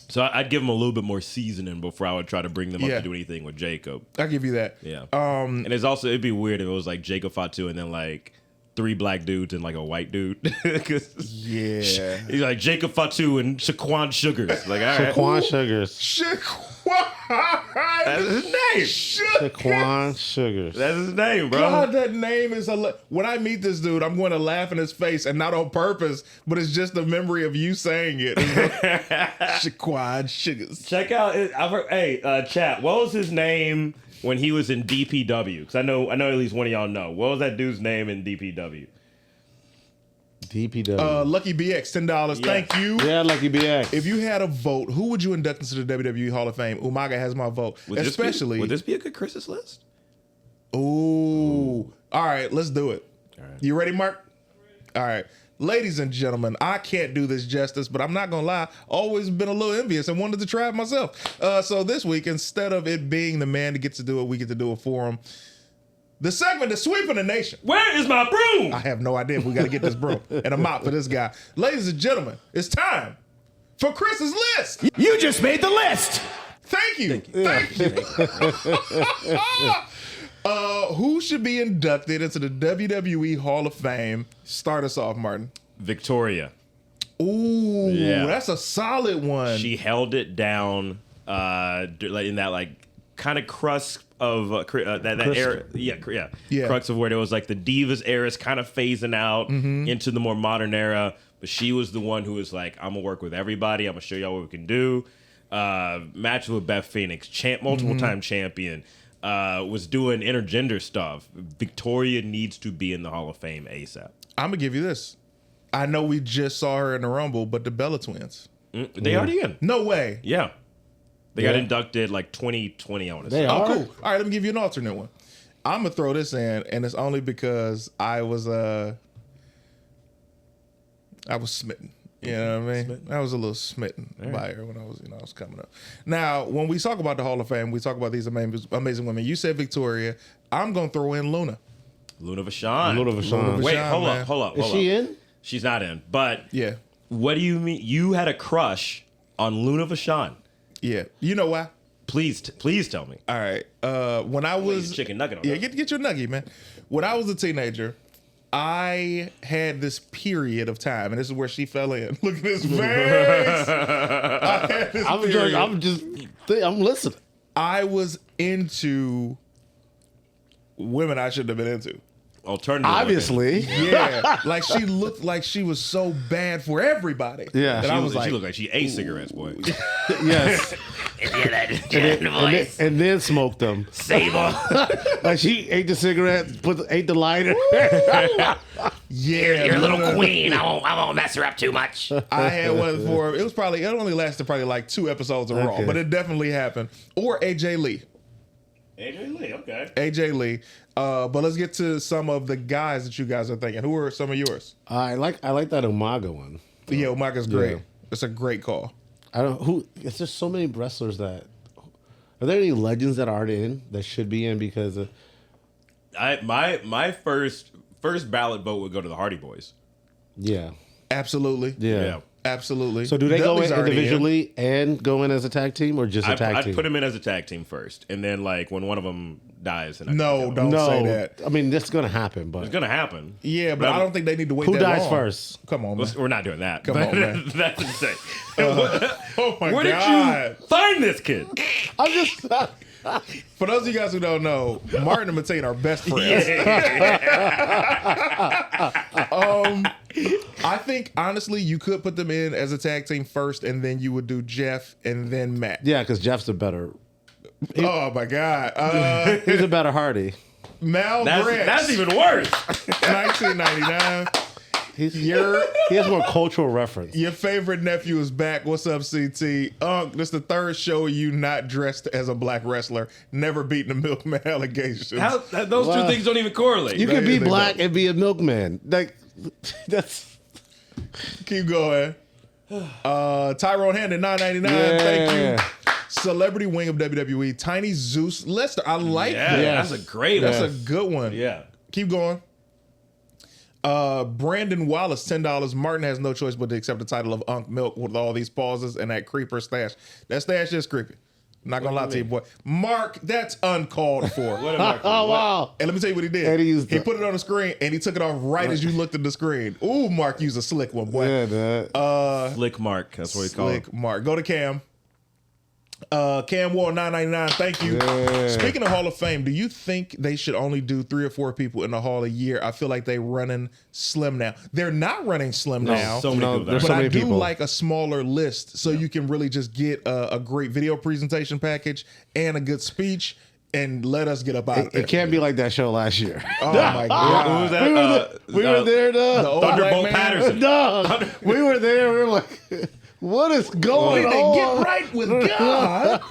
So I'd give them a little bit more seasoning before I would try to bring them up to do anything with Jacob. I'll give you that. Yeah. And it's also, it'd be weird if it was like Jacob Fatu and then like 3 black dudes and like a white dude. Yeah. He's like Jacob Fatu and Shaquan Sugars. Like, all right. Shaquan Sugars. That's his name. Shaquan Sugars. That's his name, bro. God, that name is when I meet this dude, I'm going to laugh in his face, and not on purpose, but it's just the memory of you saying it. Shaquan Sugars. Check out. Chat. What was his name when he was in DPW? Because I know at least one of y'all know. What was that dude's name in DPW? DPW. Lucky BX, $10. Yes. Thank you. Yeah, Lucky BX. If you had a vote, who would you induct into the WWE Hall of Fame? Umaga has my vote. Would this be a good Chris's list? Ooh. All right, let's do it. All right. You ready, Mark? All right. Ladies and gentlemen, I can't do this justice, but I'm not going to lie. Always been a little envious and wanted to try it myself. So this week, instead of it being the man that gets to do it, we get to do it for him. The segment is sweeping the nation. Where is my broom? I have no idea if we got to get this broom and a mop for this guy. Ladies and gentlemen, it's time for Chris's list. You just made the list. Thank you. Thank you. Who should be inducted into the WWE Hall of Fame? Start us off, Martin. Victoria. Ooh, Yeah. that's a solid one. She held it down in that like kind of crust of that era. Yeah. Crux of where there was like the Divas era is kind of phasing out into the more modern era. But she was the one who was like, I'm gonna work with everybody. I'm gonna show y'all what we can do. Match with Beth Phoenix, multiple time champion. Was doing intergender stuff. Victoria needs to be in the Hall of Fame ASAP. I'm gonna give you this. I know we just saw her in the Rumble, but the Bella Twins. They already in. No way. Yeah. They got inducted like 2020, I want to say. They are? Oh, cool. All right, let me give you an alternate one. I'm gonna throw this in, and it's only because I was smitten. You know what I mean? I was a little smitten by her when I was coming up. Now, when we talk about the Hall of Fame, we talk about these amazing women. You said Victoria. I'm gonna throw in Luna. Luna Vachon. Wait, Vachon, hold man. up, hold up. Is she in? She's not in. But Yeah, what do you mean? You had a crush on Luna Vachon. yeah. You know why? Please tell me. All right. When I was Chicken nugget on yeah, that. get your nugget, man. When I was a teenager, I had this period of time, and this is where she fell in. Look at this face. I had this period. I'm listening. I was into women I shouldn't have been into. Alternative. Obviously. Yeah, like she looked like she was so bad for everybody. Yeah. that I was like, she looked like she ate cigarettes, boy. Yes. and then smoked them. Sable. Like she ate the cigarette, ate the lighter. yeah, You're a little Luna- queen. I won't mess her up too much. I had one for it only lasted probably like 2 episodes of Raw, Okay. but it definitely happened. Or AJ Lee. AJ Lee, okay. AJ Lee. But let's get to some of the guys that you guys are thinking. Who are some of yours? I like that Umaga one. Yeah, Umaaga's great. Yeah. It's a great call. I don't who. It's just so many wrestlers that. Are there any legends that aren't in that should be in because of? My first ballot vote would go to the Hardy Boys. Yeah. Absolutely. Yeah. Absolutely. So do they go Dudley's in already individually and go in as a tag team or just a tag I'd team? put them in as a tag team first, and then like when one of them dies, and No, don't say that. I mean, that's gonna happen, but It's gonna happen. Yeah, but I don't think they need to wait who that dies long. first? Come on, man. We're not doing that. Come on, man. That's insane. Oh, my Where God. did you find this kid? I'm just. For those of you guys who don't know, Martin and Mateen are best friends. I think, honestly, you could put them in as a tag team first, and then you would do Jeff and then Matt. Yeah, because Jeff's a better. Oh, my God. He's a better Hardy. Mal That's Brett, even worse. 1999. He has more cultural reference. Your favorite nephew is back. What's up, CT? This the third show of you not dressed as a black wrestler, never beating the milkman allegations. Those two things don't even correlate. You can They be black and be a milkman. Like that's. Keep going. Tyrone Handon, $9.99. Thank you. Celebrity wing of WWE, Tiny Zeus Lester. I like that. That's a great That's one. a good one. Yeah. Keep going. Brandon Wallace, $10. Martin has no choice but to accept the title of Unc Milk with all these pauses and that creeper stash. That stash is creepy. Not gonna lie to you, boy. Mark, that's uncalled for. What am I? Oh wow! And let me tell you what he did. And he He put it on the screen and he took it off right as you looked at the screen. Ooh, Mark used a slick one, boy. Yeah, that. Slick Mark. That's what he called. Slick Mark. Go to Cam. Cam Wall, $9.99. Thank you. Yeah. Speaking of Hall of Fame, do you think they should only do 3 or 4 people in the Hall a year? I feel like they running slim now. They're not running slim now. So many people there's But so I many do people. like a smaller list so you can really just get a great video presentation package and a good speech and let us get up out of there. It can't be like that show last year. Oh my God. Who was that? We were there, The dog. old black Thunderbolt man? Patterson. Dog. We were there. We were like, what is going They on? get right with God.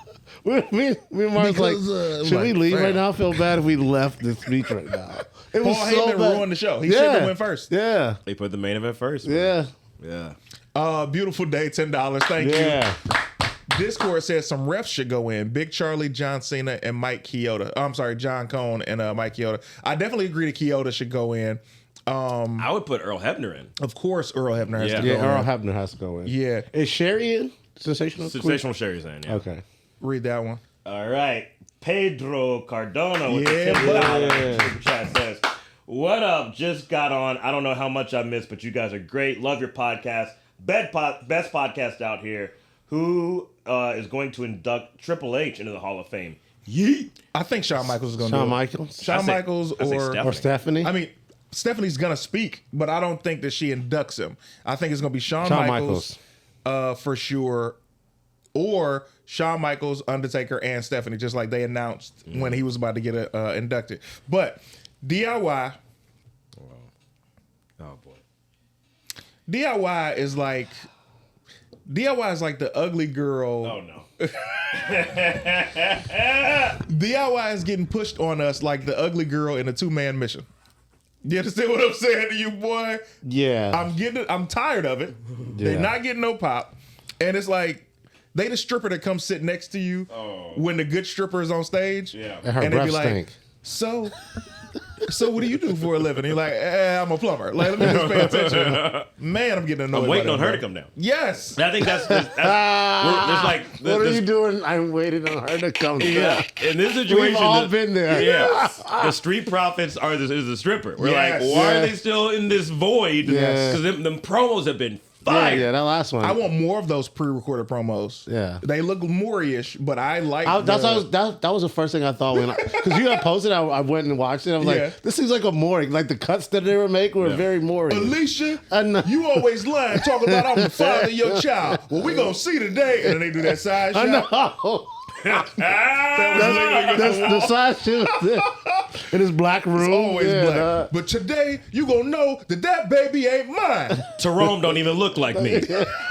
Me and Mark's like, Because, should we like, leave fam. right now? I feel bad if we left this speech right now. It Paul was so Heyman bad. ruined the show. He should have went first. Yeah. They put the main event first. Man. Yeah. Yeah. Beautiful day, $10. Thank you. Yeah. Discord says some refs should go in. Big Charlie, John Cena, and Mike Chioda. I'm sorry, John Cone and Mike Chioda. I definitely agree that Chioda should go in. I would put Earl Hebner in. Of course, Earl Hebner has to go Yeah, in. Earl Hebner has to go in. Yeah. Is Sherry in? Sensational Sherry's in, yeah. Okay. Read that one. All right. Pedro Cardona with Yeah, the $10 buddy. super chat says, what up? Just got on. I don't know how much I missed, but you guys are great. Love your podcast. Best podcast out here. Who is going to induct Triple H into the Hall of Fame? Yeet. I think Shawn Michaels is going to do Shawn it. Michaels? Shawn Michaels Or Stephanie? I mean, Stephanie's going to speak, but I don't think that she inducts him. I think it's going to be Shawn Michaels. For sure. Or Shawn Michaels, Undertaker, and Stephanie, just like they announced when he was about to get inducted. But DIY. Oh, boy. DIY is like the ugly girl. Oh, no. DIY is getting pushed on us like the ugly girl in a 2-man mission. You understand what I'm saying to you, boy? Yeah. I'm tired of it. Yeah. They're not getting no pop. And it's like, they the stripper that comes sit next to you when the good stripper is on stage. Yeah. And her And they breath be like, stink. so what do you do for a living? And you're like, I'm a plumber. Like, let me just pay attention. Man, I'm getting annoyed. I'm waiting by on that, her bro. to come down. Yes. I think there's like... What are you doing? I'm waiting on her to come Yeah. down. In this situation... We've all been there. Yeah. The Street Profits is the stripper. We're Yes. like, why Yeah. are they still in this void? Yes. Because them promos have been Yeah, fire. yeah, that last one. I want more of those pre-recorded promos. Yeah. They look Maury-ish, but I like that was the first thing I thought when because you had posted. I went and watched it. I was Yeah. like, this seems like a Maury. Like the cuts that they were making were very Maury. Alicia, I know. you always lying, talking about I'm the father of your child. Well, we gonna see today. And then they do that side I shot. know. That was That's the side shit in his black room. always Yeah, black. But today, you gonna know that baby ain't mine. Tyrone don't even look like me.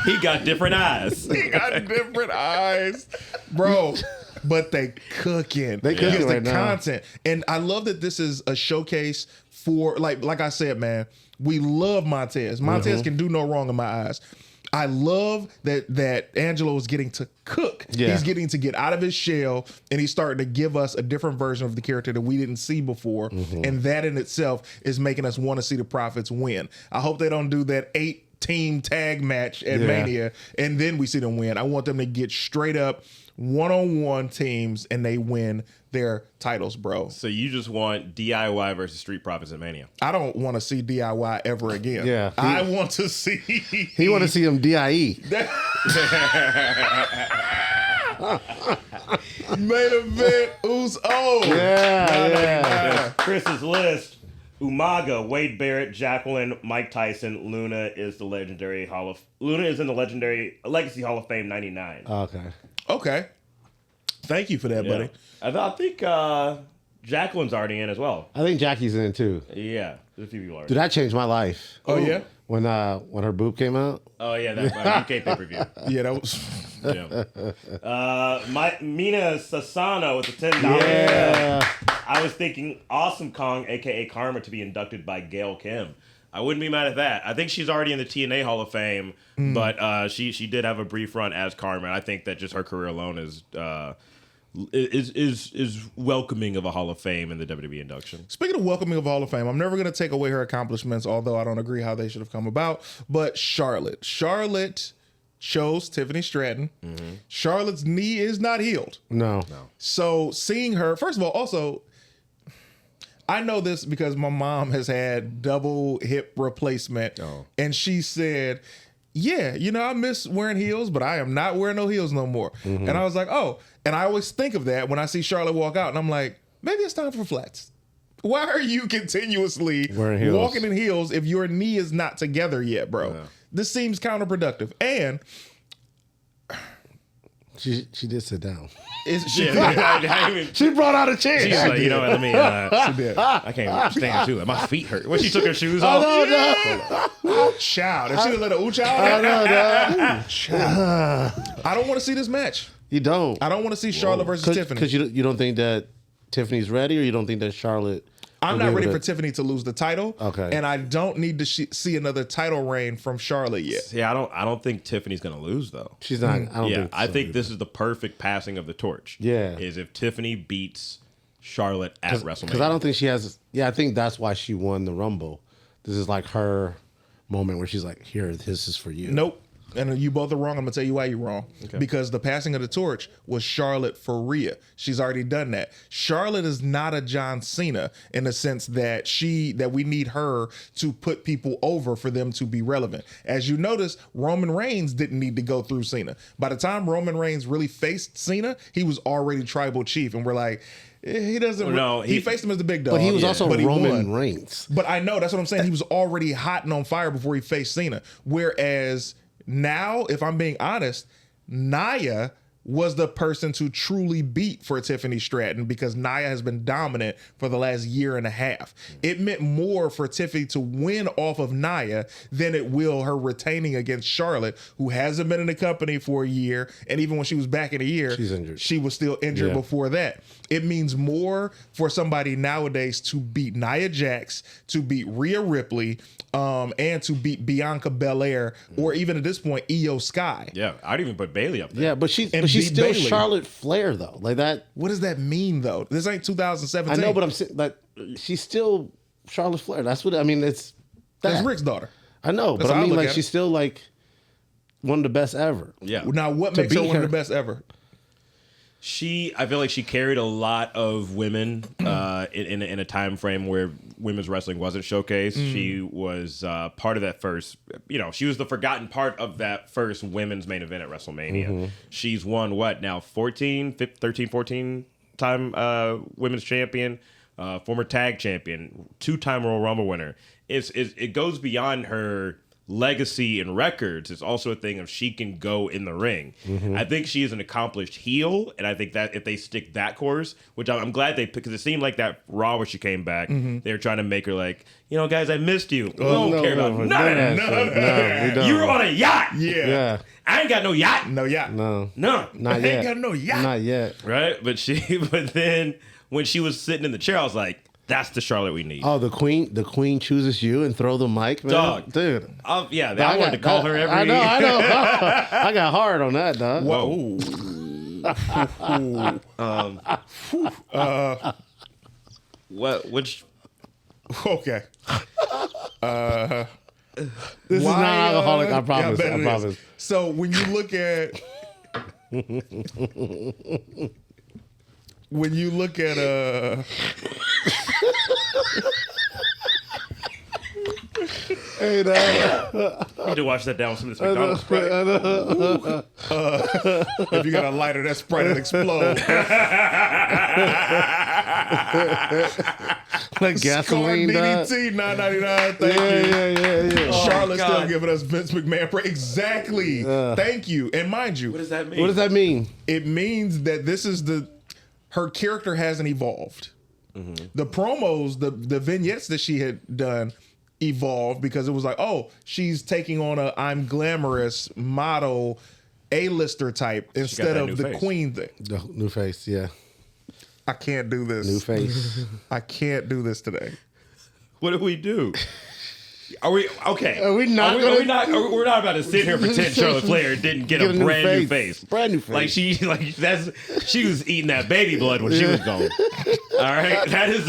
He got different eyes. He got different eyes, bro. But they cooking. They cooking Because right the now. content, and I love that this is a showcase for like I said, man. We love Montez. Montez can do no wrong in my eyes. I love that Angelo is getting to cook. Yeah. He's getting to get out of his shell, and he's starting to give us a different version of the character that we didn't see before. And that in itself is making us want to see the Profits win. I hope they don't do that 8-team tag match at Mania, and then we see them win. I want them to get straight up one-on-one teams, and they win their titles, bro. So you just want DIY versus Street Profits at Mania. I don't want to see DIY ever again. Yeah. I want to see... He want to see him DIE. Main event, Uso. Yeah. Chris's list: Umaga, Wade Barrett, Jacqueline, Mike Tyson. Luna is in the legendary Legacy Hall of Fame '99. Okay. Okay. Thank you for that, buddy. I think Jacqueline's already in as well. I think Jackie's in too. Yeah, there's a few people already. Dude, that changed my life. Oh, yeah? When her boob came out. Oh yeah, that UK pay-per-view. Yeah, that was... Yeah. Mina Sasano with the $10. Yeah. I was thinking Awesome Kong, aka Karma, to be inducted by Gail Kim. I wouldn't be mad at that. I think she's already in the TNA Hall of Fame, but she did have a brief run as Karma. I think that just her career alone is welcoming of a Hall of Fame in the WWE induction. Speaking of welcoming of Hall of Fame, I'm never going to take away her accomplishments, although I don't agree how they should have come about. But Charlotte chose Tiffany Stratton. Charlotte's knee is not healed. No. So seeing her, first of all, also, I know this because my mom has had double hip replacement. And she said, yeah, I miss wearing heels, but I am not wearing no heels no more. And I was like, oh. And I always think of that when I see Charlotte walk out, and I'm like, maybe it's time for flats. Why are you continuously Wearing heels. walking in heels if your knee is not together yet, bro? Yeah. This seems counterproductive. And She did sit down. she She brought out a chair. She's like, you know what, let me, did. I can't stand too. My feet hurt. When she took her shoes off. Child. If she would let a child I don't want to see this match. You don't. I don't want to see Charlotte versus Tiffany. Because you don't think that Tiffany's ready, or you don't think that Charlotte I'm not ready for Tiffany to lose the title. Okay. And I don't need to see another title reign from Charlotte yet. Yeah, I don't think Tiffany's gonna lose though. She's not. I think this is the perfect passing of the torch. Yeah. Is if Tiffany beats Charlotte at WrestleMania. Because I don't think she has. Yeah, I think that's why she won the Rumble. This is like her moment where she's like, "Here, this is for you." Nope. And you both are wrong. I'm gonna tell you why you're wrong. Okay. Because the passing of the torch was Charlotte for Rhea. She's already done that. Charlotte is not a John Cena in the sense that we need her to put people over for them to be relevant. As you notice, Roman Reigns didn't need to go through Cena. By the time Roman Reigns really faced Cena, he was already tribal chief, and we're like, he doesn't. No, he faced him as the big dog, But he was also but he Roman won. Reigns. But I know that's what I'm saying. He was already hot and on fire before he faced Cena. Whereas now, if I'm being honest, Nia was the person to truly beat for Tiffany Stratton because Nia has been dominant for the last year and a half. It meant more for Tiffany to win off of Nia than it will her retaining against Charlotte, who hasn't been in the company for a year. And even when she was back in a year, she's injured. She was still injured before that. It means more for somebody nowadays to beat Nia Jax, to beat Rhea Ripley, and to beat Bianca Belair, or even at this point, Io Sky. Yeah, I'd even put Bailey up there. Yeah, but she's beat still Bayley. Charlotte Flair though. Like that. What does that mean, though? This ain't 2017. I know, but I'm saying like she's still Charlotte Flair. That's what I mean. It's That's Rick's daughter. I know, That's but how I I mean, look like at she's it. still like one of the best ever. Yeah. Now, what To makes her beat one of her- the best ever? I feel like she carried a lot of women in a time frame where women's wrestling wasn't showcased. She was part of that first, she was the forgotten part of that first women's main event at WrestleMania. She's won what now 14 time women's champion, former tag champion, 2-time Royal Rumble winner. It goes beyond her legacy and records. It's also a thing of she can go in the ring. I think she is an accomplished heel, and I think that if they stick that course, which I'm glad they picked, because it seemed like that Raw where she came back, they were trying to make her like, guys, I missed you. We don't care about none. No, You were on a yacht. Yeah. I ain't got no yacht. No, yeah. No. No. Not I yet. ain't got no yacht. Not yet. Right? But then when she was sitting in the chair, I was like, that's the Charlotte we need. Oh, the queen chooses you and throw the mic, man. Dog. Dude. Yeah, I wanted to call her every... I know. I got hard on that, dog. Whoa. Which... Okay. This is not alcoholic, I promise. bet I it is. promise. So when you look at Hey, dog. You need to watch that down with some of this McDonald's Sprite. if you got a lighter, that Sprite will explode. Like gasoline, dog. DDT, $9.99. Thank you. Yeah. Charlotte's God. still giving us Vince McMahon. Exactly. Thank you. And mind you, What does that mean? What does that mean? it means that this is her character hasn't evolved. The promos, the vignettes that she had done evolved because it was like, oh, she's taking on a I'm glamorous model A-lister type instead that of new the face. queen thing. The new face, yeah. I can't do this. New face. I can't do this today. What do we do? Are we okay? Are we not We're not about to sit here and pretend Charlotte Flair didn't get a brand new face. Brand new face. She was eating that baby blood when she was gone. All right, that is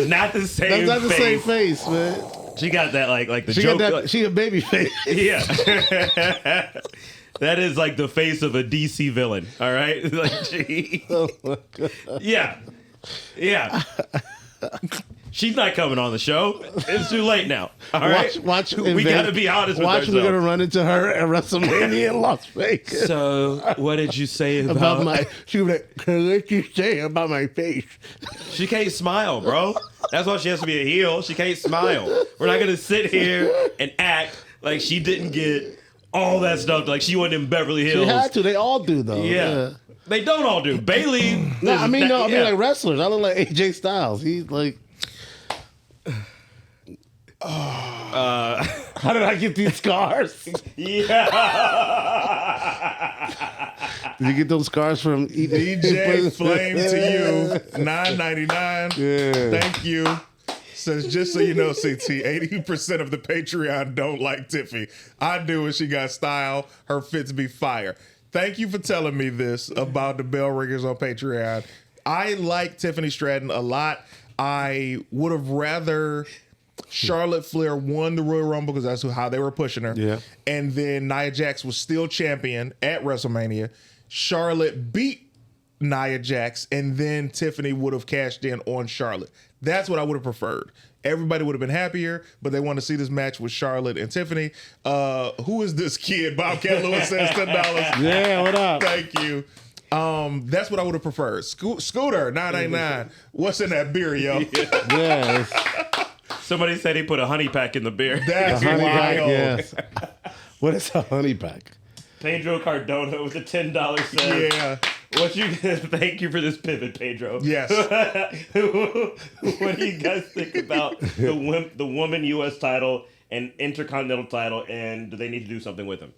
not the same. That's not the face. same face, man. She got that like the She joke. got that. She a baby face. Yeah. That is like the face of a DC villain. All right, Oh my God. yeah. She's not coming on the show. It's too late now. All right, Watch. We got to be honest with Watch. ourselves. We're gonna run into her at WrestleMania in Las Vegas. So, what did you say About my, she was like, what you say about my face? She can't smile, bro. That's why she has to be a heel. She can't smile. We're not gonna sit here and act like she didn't get all that stuff. Like she went in Beverly Hills. She had to. They all do though. Yeah. They don't all do. Bailey. No, I mean yeah. like wrestlers. I look like AJ Styles. He's like. How did I get these scars? Yeah. Did you get those scars from DJ Flame to you, $9.99. Yeah. Thank you. Says, just so you know, CT, 80% of the Patreon don't like Tiffy. I do, and she got style. Her fits be fire. Thank you for telling me this about the bell ringers on Patreon. I like Tiffany Stratton a lot. I would have rather Charlotte Flair won the Royal Rumble because that's how they were pushing her. Yeah. And then Nia Jax was still champion at WrestleMania. Charlotte beat Nia Jax, and then Tiffany would have cashed in on Charlotte. That's what I would have preferred. Everybody would have been happier, but they want to see this match with Charlotte and Tiffany. Who is this kid? Bobcat Lewis says $10. Yeah, what up? Thank you. That's what I would have preferred. Scooter, $9.99. What's in that beer, yo? Yeah. Somebody said he put a honey pack in the beer. That's Honey pack, wild. yes. What is a honey pack? Pedro Cardona with a $10 says, Yeah. Thank you for this pivot, Pedro. Yes. What do you guys think about the woman U.S. title and Intercontinental title, and do they need to do something with them?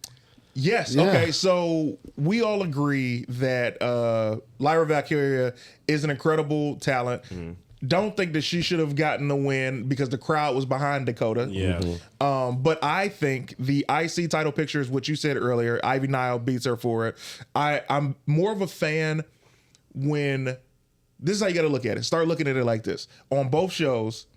Yes. Yeah. Okay. So we all agree that Lyra Valkyria is an incredible talent. Don't think that she should have gotten the win because the crowd was behind Dakota. Yeah. But I think the IC title picture is what you said earlier. Ivy Nile beats her for it. I'm more of a fan when this is how you got to look at it. Start looking at it like this. On both shows,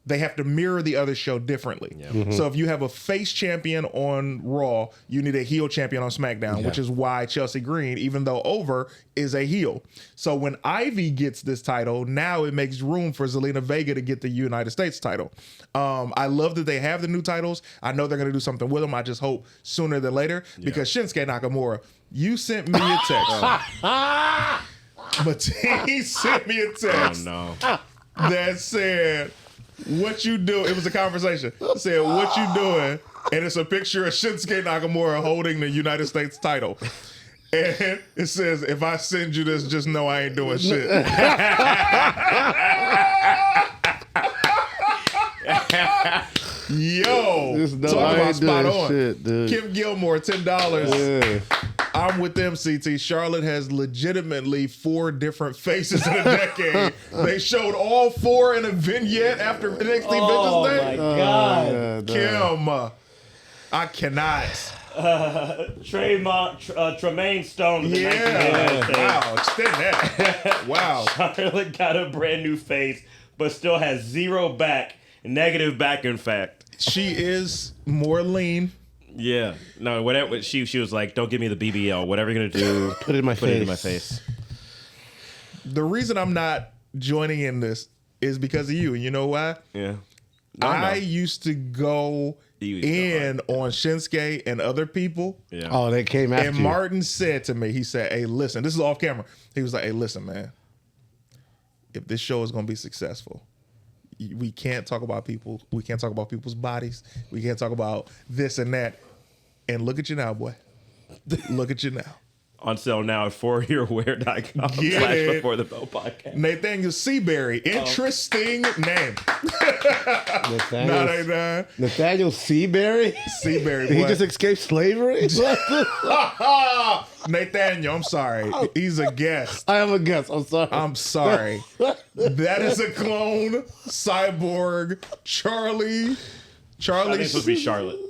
they have to mirror the other show differently. So if you have a face champion on Raw, you need a heel champion on SmackDown, which is why Chelsea Green, even though over, is a heel. So when Ivy gets this title, now it makes room for Zelina Vega to get the United States title. I love that they have the new titles. I know they're going to do something with them. I just hope sooner than later because Shinsuke Nakamura, you sent me a text. But he sent me a text that said, what you do? It was a conversation. It said, what you doing? And it's a picture of Shinsuke Nakamura holding the United States title. And it says, if I send you this, just know I ain't doing shit. Yo, talk about spot on. Shit, dude. Kim Gilmore, $10. Yeah. I'm with them, CT. Charlotte has legitimately 4 different faces in a decade. They showed all 4 in a vignette after NXT Oh Business my Day. God. Kim, I cannot. Tremaine Stone. With the Yeah. 1989 Wow, extend that. Wow. Charlotte got a brand new face, but still has zero back, negative back, in fact. She is more lean. Yeah. No, whatever. She was like, don't give me the BBL. Whatever you're going to do, Put it in my put face. it in my face. The reason I'm not joining in this is because of you. And you know why? Yeah. I used to go You used to go in on Shinsuke and other people. Yeah. Oh, they came after And you. Martin said to me, he said, hey, listen, this is off camera. He was like, hey, listen, man, if this show is going to be successful, we can't talk about people. We can't talk about people's bodies. We can't talk about this and that. And look at you now, boy. Look at you now. On sale now at foryourwear.com Get it. /Before the Bell podcast. Nathaniel Seabury. Interesting name. Nathaniel, 989. Nathaniel Seabury? Seabury, Did he boy. just escape slavery? Nathaniel, I'm sorry. He's a guest. I have a guess. I'm sorry. I'm sorry. That is a clone, cyborg, Charlie. I think it's supposed to be Charlotte.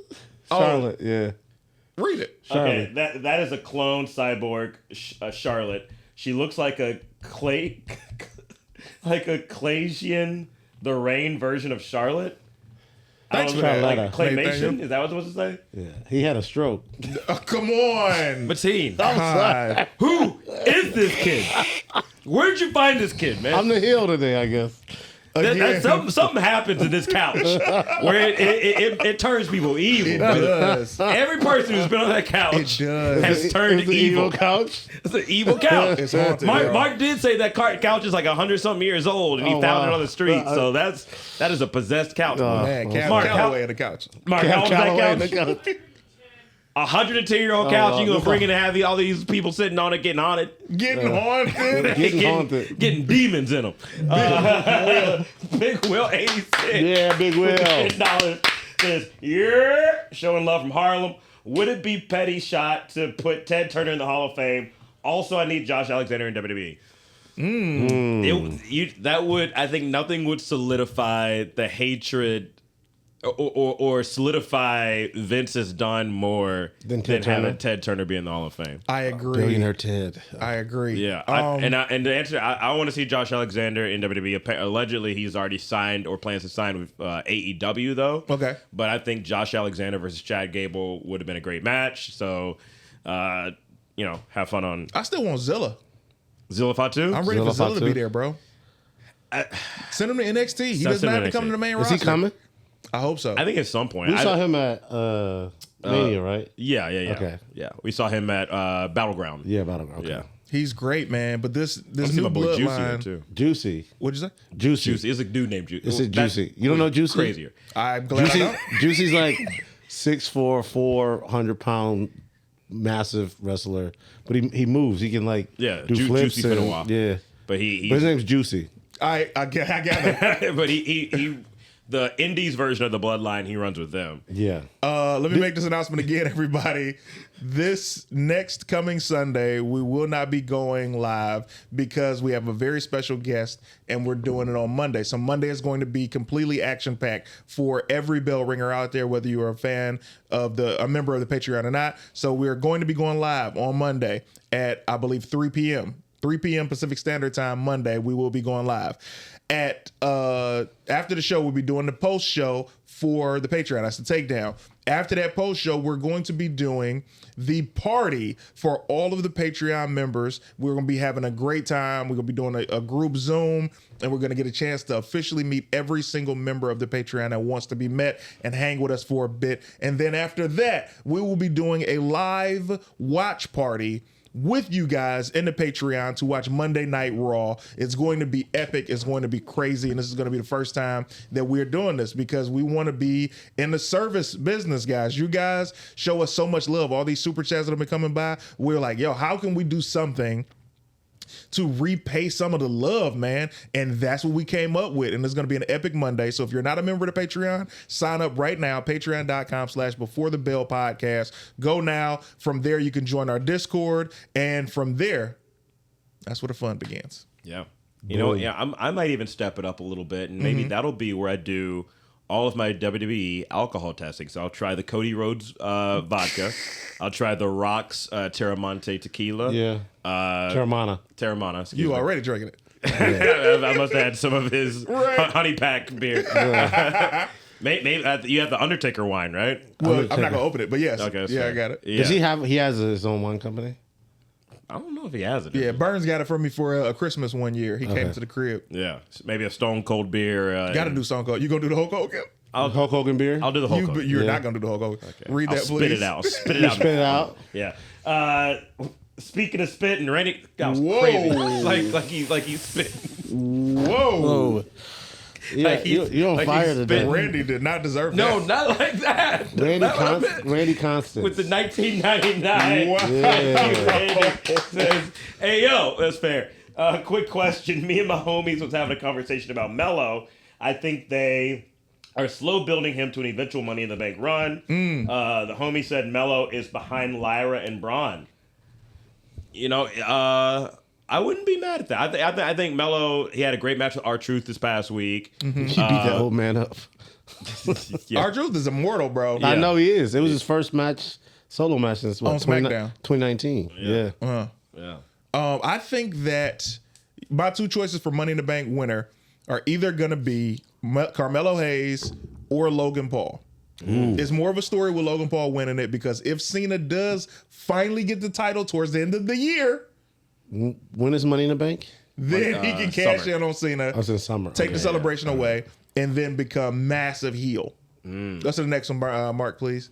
Charlotte, yeah. Read it. Okay, that is a clone cyborg, Charlotte. She looks like a Claysian, the Rain version of Charlotte. Thanks I for don't know, that. like claymation. Nathaniel. Is that what it's supposed to say? Yeah. He had a stroke. Come on. Mateen, God. who is this kid? Where'd you find this kid, man? I'm the heel today, I guess. Again. Something happens in this couch where it turns people evil. It does. Every person who's been on that couch It does. has turned It's the evil. couch. It's an evil couch. It's haunted, bro. Mark did say that couch is like 100-something years old, and he Oh, found wow. it on the street. So that is a possessed couch. Man, Mark, Calloway on the couch. Mark, how old is Calloway in that the couch? couch. 110-year-old couch. You gonna bring it and have all these people sitting on it, getting haunted, Getting haunted. Getting haunted. getting demons in them. Big Will 86. Yeah, Big Will. $10 says, yeah, showing love from Harlem. Would it be petty shot to put Ted Turner in the Hall of Fame Also, I need Josh Alexander in WWE. That would, I think, nothing would solidify the hatred or solidify Vince's done more than having Ted Turner be in the Hall of Fame. I agree. Billionaire Ted. I agree. Yeah, and the answer, I want to see Josh Alexander in WWE. Allegedly, he's already signed or plans to sign with AEW, though. Okay. But I think Josh Alexander versus Chad Gable would have been a great match. So, have fun on. I still want Zilla. Zilla Fatu? I'm ready for Zilla to be there, bro. Send him to NXT. He doesn't have to come to the main roster. Is he coming? I hope so. I think at some point. We saw him at Mania, right? Yeah. Okay. Yeah, we saw him at Battleground. Yeah, Battleground. Okay. Yeah. He's great, man. But this See new my boy Juicy bloodline. too. Juicy. What'd you say? Juicy. Juicy. It's a dude named Juicy. It's Juicy. You don't know Juicy? Crazier. I'm glad I know. Juicy's like 6'4", 400-pound, massive wrestler. But he moves. He can do flips. Juicy been a while. Yeah. But But his name's Juicy. I gather. but he the Indies version of the Bloodline, he runs with them. Yeah. Let me make this announcement again, everybody. This next coming Sunday, we will not be going live because we have a very special guest and we're doing it on Monday. So Monday is going to be completely action-packed for every bell ringer out there, whether you are a member of the Patreon or not. So we're going to be going live on Monday at, I believe, 3 p.m. 3 p.m. Pacific Standard Time Monday, we will be going live. After the show, we'll be doing the post show for the Patreon. That's the takedown. After that post show, we're going to be doing the party for all of the Patreon members. We're going to be having a great time. We're going to be doing a group Zoom, and we're going to get a chance to officially meet every single member of the Patreon that wants to be met and hang with us for a bit. And then after that, we will be doing a live watch party with you guys in the Patreon to watch Monday Night Raw. It's going to be epic. It's going to be crazy. And this is going to be the first time that we're doing this because we want to be in the service business, guys. You guys show us so much love. All these super chats that have been coming by, we're like, yo, how can we do something to repay some of the love, man? And that's what we came up with. And it's going to be an epic Monday. So if you're not a member of the Patreon, sign up right now, patreon.com/beforethebell podcast. Go now. From there, you can join our Discord. And from there, that's where the fun begins. Yeah. I might even step it up a little bit. And maybe that'll be where I do all of my WWE alcohol testing. So I'll try the Cody Rhodes vodka. I'll try the Rock's Terramonte tequila. Yeah. Terramana. Excuse You me. already drinking it. I must have had some of his honey pack beer. Maybe you have the Undertaker wine, right? Well, I'm not going to open it, but yes. Okay, yeah, I got it. Yeah. Does he has his own wine company? I don't know if he has it. Yeah, Burns got it from me for a Christmas one year. He came to the crib. Yeah. Maybe a Stone Cold beer. Got to do Stone Cold. You going to do the Hulk Hogan? Hulk Hogan beer? I'll do the Hulk Hogan. You're not going to do the Hulk Hogan. Okay. Read that, I'll please. spit it out. Spit it out. Spit it out. Yeah. Speaking of spitting, Randy got Whoa. crazy. Like he spit. Whoa. Yeah, Like you're on fire today. Randy did not deserve No, that. not like that. Randy Constance. With the 1999. Wow. Yeah. Randy says, hey, yo, that's fair. Quick question. Me and my homies was having a conversation about Mello. I think they are slow building him to an eventual Money in the Bank run. The homie said Mello is behind Lyra and Braun. I wouldn't be mad at that. I think Mello, he had a great match with R-Truth this past week. He beat that old man up. Yeah. R-Truth is immortal, bro. I know he is. It was his first solo match since On SmackDown. 2019. Yeah. Yeah. I think that my two choices for Money in the Bank winner are either going to be Carmelo Hayes or Logan Paul. It's more of a story with Logan Paul winning it because if Cena does finally get the title towards the end of the year, When is Money in the Bank? then he can cash summer. in on Cena, Oh, it's in summer. take the Okay. celebration away, and then become massive heel. That's the next one, Mark, please.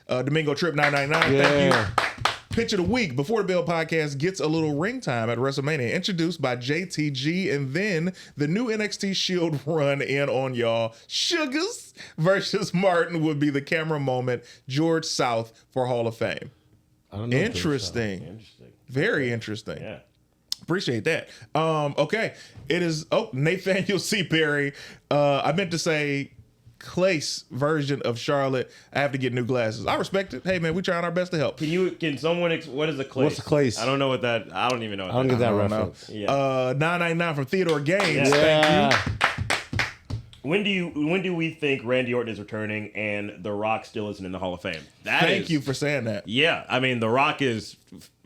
Domingo Trip 999. Thank you. Pitch of the week. Before the Bell podcast gets a little ring time at WrestleMania, introduced by JTG, and then the new NXT Shield run in on y'all. Sugars versus Martin would be the camera moment. George South for Hall of Fame. I don't know. Interesting. Very interesting. Yeah. Appreciate that. Okay. It is Nathaniel C. Perry. I meant to say Clace version of Charlotte, I have to get new glasses. I respect it. Hey man, we trying our best to help. Can someone what is a Clace? What's a Clace? I don't know what that. I don't even know. What I don't get that reference. Yeah. $9.99 from Theodore Gaines. Yeah. Thank you. When do we think Randy Orton is returning and The Rock still isn't in the Hall of Fame? Thank you for saying that. Yeah, I mean The Rock is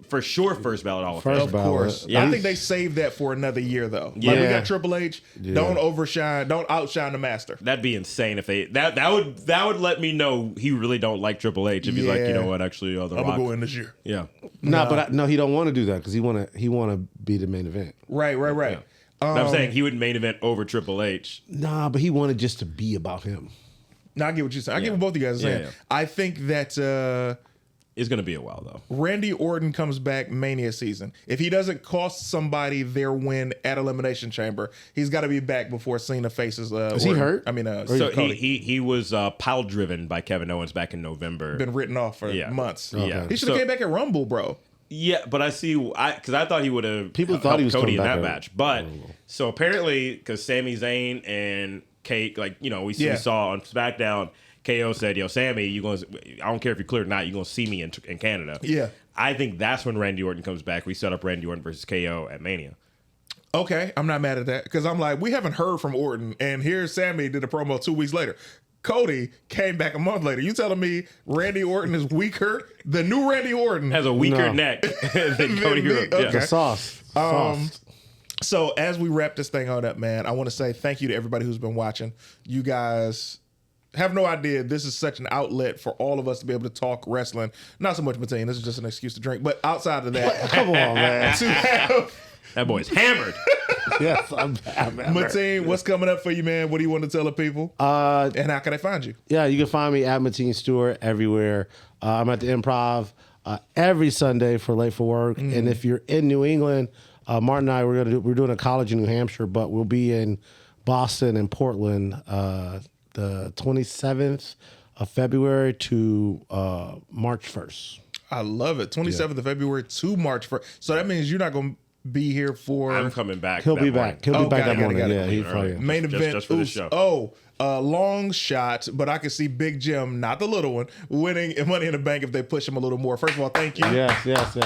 for sure first ballot Hall of Fame. Of course. Yeah. I think they saved that for another year though. Like we Yeah. got Triple H. Yeah. Don't outshine the master. That'd be insane if they that would let me know he really don't like Triple H if he's like, you know what, actually The I'm Rock. gonna go in this year. Yeah. No, he don't want to do that because he want to be the main event. Right. I'm saying he would main event over Triple H. Nah, but he wanted just to be about him. Now I get what you're saying. I get what both of you guys are saying. Yeah. I think that It's gonna be a while though. Randy Orton comes back Mania season. If he doesn't cost somebody their win at Elimination Chamber, he's got to be back before Cena faces. Is he Orton. hurt? I mean, So Cody. he was pile driven by Kevin Owens back in November. Been written off for Yeah. months. Yeah. He should have came back at Rumble, bro. Yeah, but I see, because I thought he would have. People thought he was Cody coming in back that at match, but so apparently, because Sami Zayn and Kate, like we saw on SmackDown, KO said, "Yo, Sammy, I don't care if you're cleared or not, you're gonna see me in Canada." Yeah. I think that's when Randy Orton comes back. We set up Randy Orton versus KO at Mania. Okay, I'm not mad at that because I'm like, we haven't heard from Orton, and here's Sammy did a promo 2 weeks later. Cody came back a month later. You telling me Randy Orton is weaker? The new Randy Orton Has a weaker neck than Cody me? Rhodes. Okay. Yeah. The sauce. So as we wrap this thing on up, man, I want to say thank you to everybody who's been watching. You guys have no idea. This is such an outlet for all of us to be able to talk wrestling. Not so much Mateen. This is just an excuse to drink. But outside of that, Come on, man. to have That boy's hammered. Yes, I'm Mateen, what's coming up for you, man? What do you want to tell the people? And how can I find you? Yeah, you can find me at MATEEN Stewart everywhere. I'm at the Improv every Sunday for Late for Work. And if you're in New England, Martin and I we're doing a college in New Hampshire, but we'll be in Boston and Portland the 27th of February to March 1st. I love it. 27th of February to March 1st. So that means you're not going to be here for I'm coming back. He'll that be morning. back. He'll be back got it, that morning. got it. Yeah, he'll All probably. right. main event. Just for this oops. show. Long shot, but I can see Big Jim, not the little one, winning Money in the Bank if they push him a little more. First of all, thank you. Yes.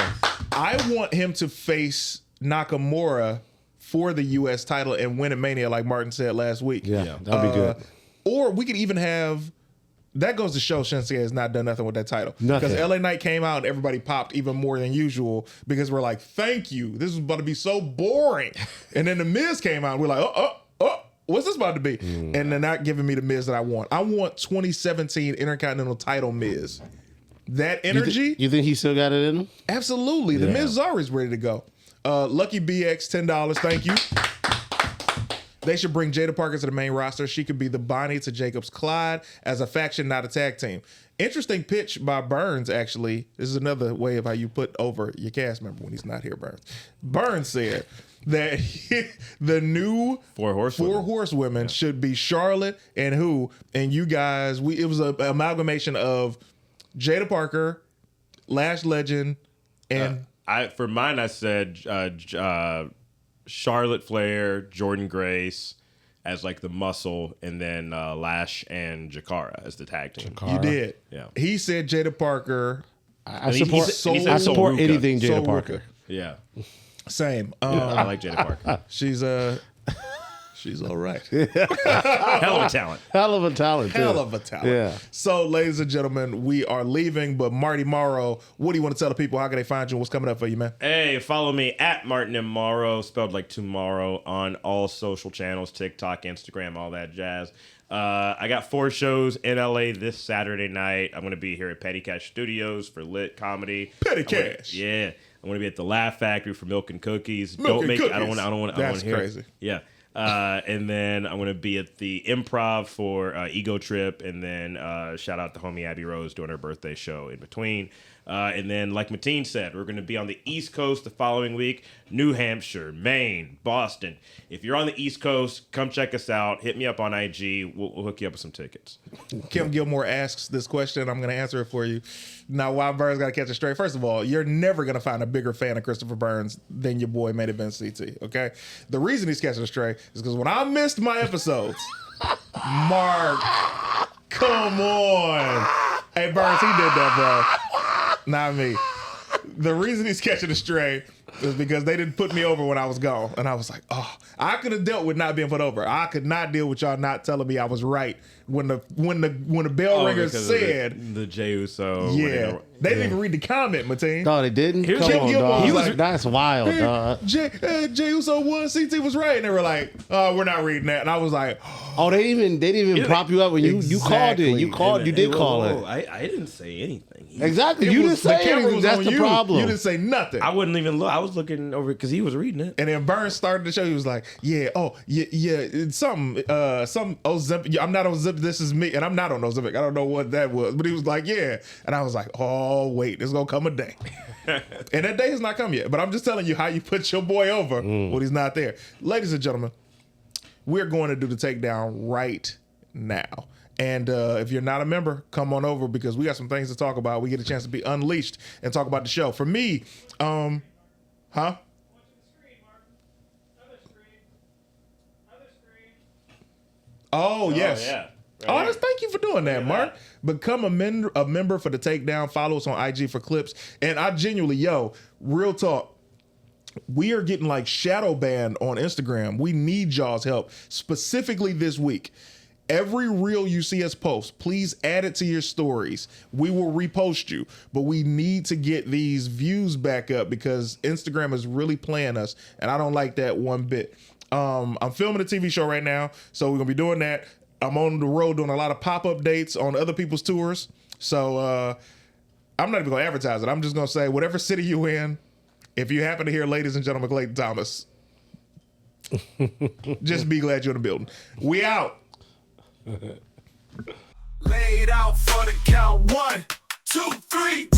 I want him to face for the U.S. title and win at Mania, like Martin said last week. Yeah, that'd be good. Or we could even have. That goes to show Shinsuke has not done nothing with that title. Nothing. Because LA Knight came out and everybody popped even more than usual because we're like, thank you. This is about to be so boring. And then The Miz came out and we're like, what's this about to be? And they're not giving me the Miz that I want. I want 2017 Intercontinental title Miz. That energy? You think he still got it in him? Absolutely. The Miz is always ready to go. Lucky BX, $10. Thank you. They should bring Jada Parker to the main roster. She could be the Bonnie to Jacob's Clyde as a faction, not a tag team. Interesting pitch by Burns, actually. This is another way of how you put over your cast member when he's not here, Burns. Burns said that the new Four horsewomen should be Charlotte and who? And you guys, it was an amalgamation of Jada Parker, Lash Legend, and... For mine, I said Charlotte Flair, Jordan Grace as like the muscle, and then Lash and Jakara as the tag team. you did. Yeah. He said Jada Parker. I he support. said I support Soul Ruka. anything Jada Soul Parker. Ruka. Yeah. Same. I like Jada Parker. She's all right. Hell of a talent. Hell of a talent. too. Hell of a talent. Yeah. So, ladies and gentlemen, we are leaving, but Marty Morrow, what do you want to tell the people? How can they find you? What's coming up for you, man? Hey, follow me at Martin and Morrow, spelled like tomorrow, on all social channels, TikTok, Instagram, all that jazz. I got 4 shows in LA this Saturday night. I'm going to be here at Petty Cash Studios for lit comedy. Petty Cash. Yeah. I'm going to be at the Laugh Factory for Milk and Cookies. Milk and Cookies. I don't want to That's hear it. crazy. Yeah. And then I'm going to be at the Improv for Ego Trip. And then shout out to homie Abby Rose doing her birthday show in between. And then, like Mateen said, we're going to be on the East Coast the following week. New Hampshire, Maine, Boston. If you're on the East Coast, come check us out. Hit me up on IG. We'll hook you up with some tickets. Kim Gilmore asks this question. I'm going to answer it for you. Now, why Burns got to catch it straight? First of all, you're never going to find a bigger fan of Christopher Burns than your boy Main Event CT, okay? The reason he's catching it straight is because when I missed my episodes, Mark, come on. Hey, Burns, he did that, bro. Not me. The reason he's catching a stray is because they didn't put me over when I was gone. And I was like, oh, I could have dealt with not being put over. I could not deal with y'all not telling me I was right when the bell ringer said the Jey Uso. yeah. They didn't even read the comment, Mateen. No, they didn't. Here's Come Jay on, Gilmore. dog. He was- That's wild, dog. Jey Uso won, CT was right. And they were like, oh, we're not reading that. And I was like, Oh, they didn't even prop you up when you called it. You called. You did call it. I didn't say anything. Exactly. it You was- didn't say the camera anything. was That's on the you. problem. You didn't say nothing. I wouldn't even look. I was looking over because he was reading it. And then Burns started the show. He was like, "Yeah, it's something, some Ozempic. I'm not Ozempic. This is me, and I'm not on Ozempic. I don't know what that was." But he was like, "Yeah," and I was like, "Oh wait, there's gonna come a day," and that day has not come yet. But I'm just telling you how you put your boy over when he's not there, ladies and gentlemen. We're going to do the takedown right now. And if you're not a member, come on over because we got some things to talk about. We get a chance to be unleashed and talk about the show. For me, huh? Oh, yes. yeah. Oh, thank you for doing that, Mark. Become a member for the takedown. Follow us on IG for clips. And I genuinely, real talk. We are getting like shadow banned on Instagram. We need y'all's help, specifically this week. Every reel you see us post, please add it to your stories. We will repost you, but we need to get these views back up because Instagram is really playing us, and I don't like that one bit. I'm filming a TV show right now, so we're gonna be doing that. I'm on the road doing a lot of pop-up dates on other people's tours, so I'm not even gonna advertise it. I'm just gonna say whatever city you in, if you happen to hear ladies and gentlemen Clayton Thomas, just be glad you're in the building. We out. Laid out for the count. 1, 2, 3.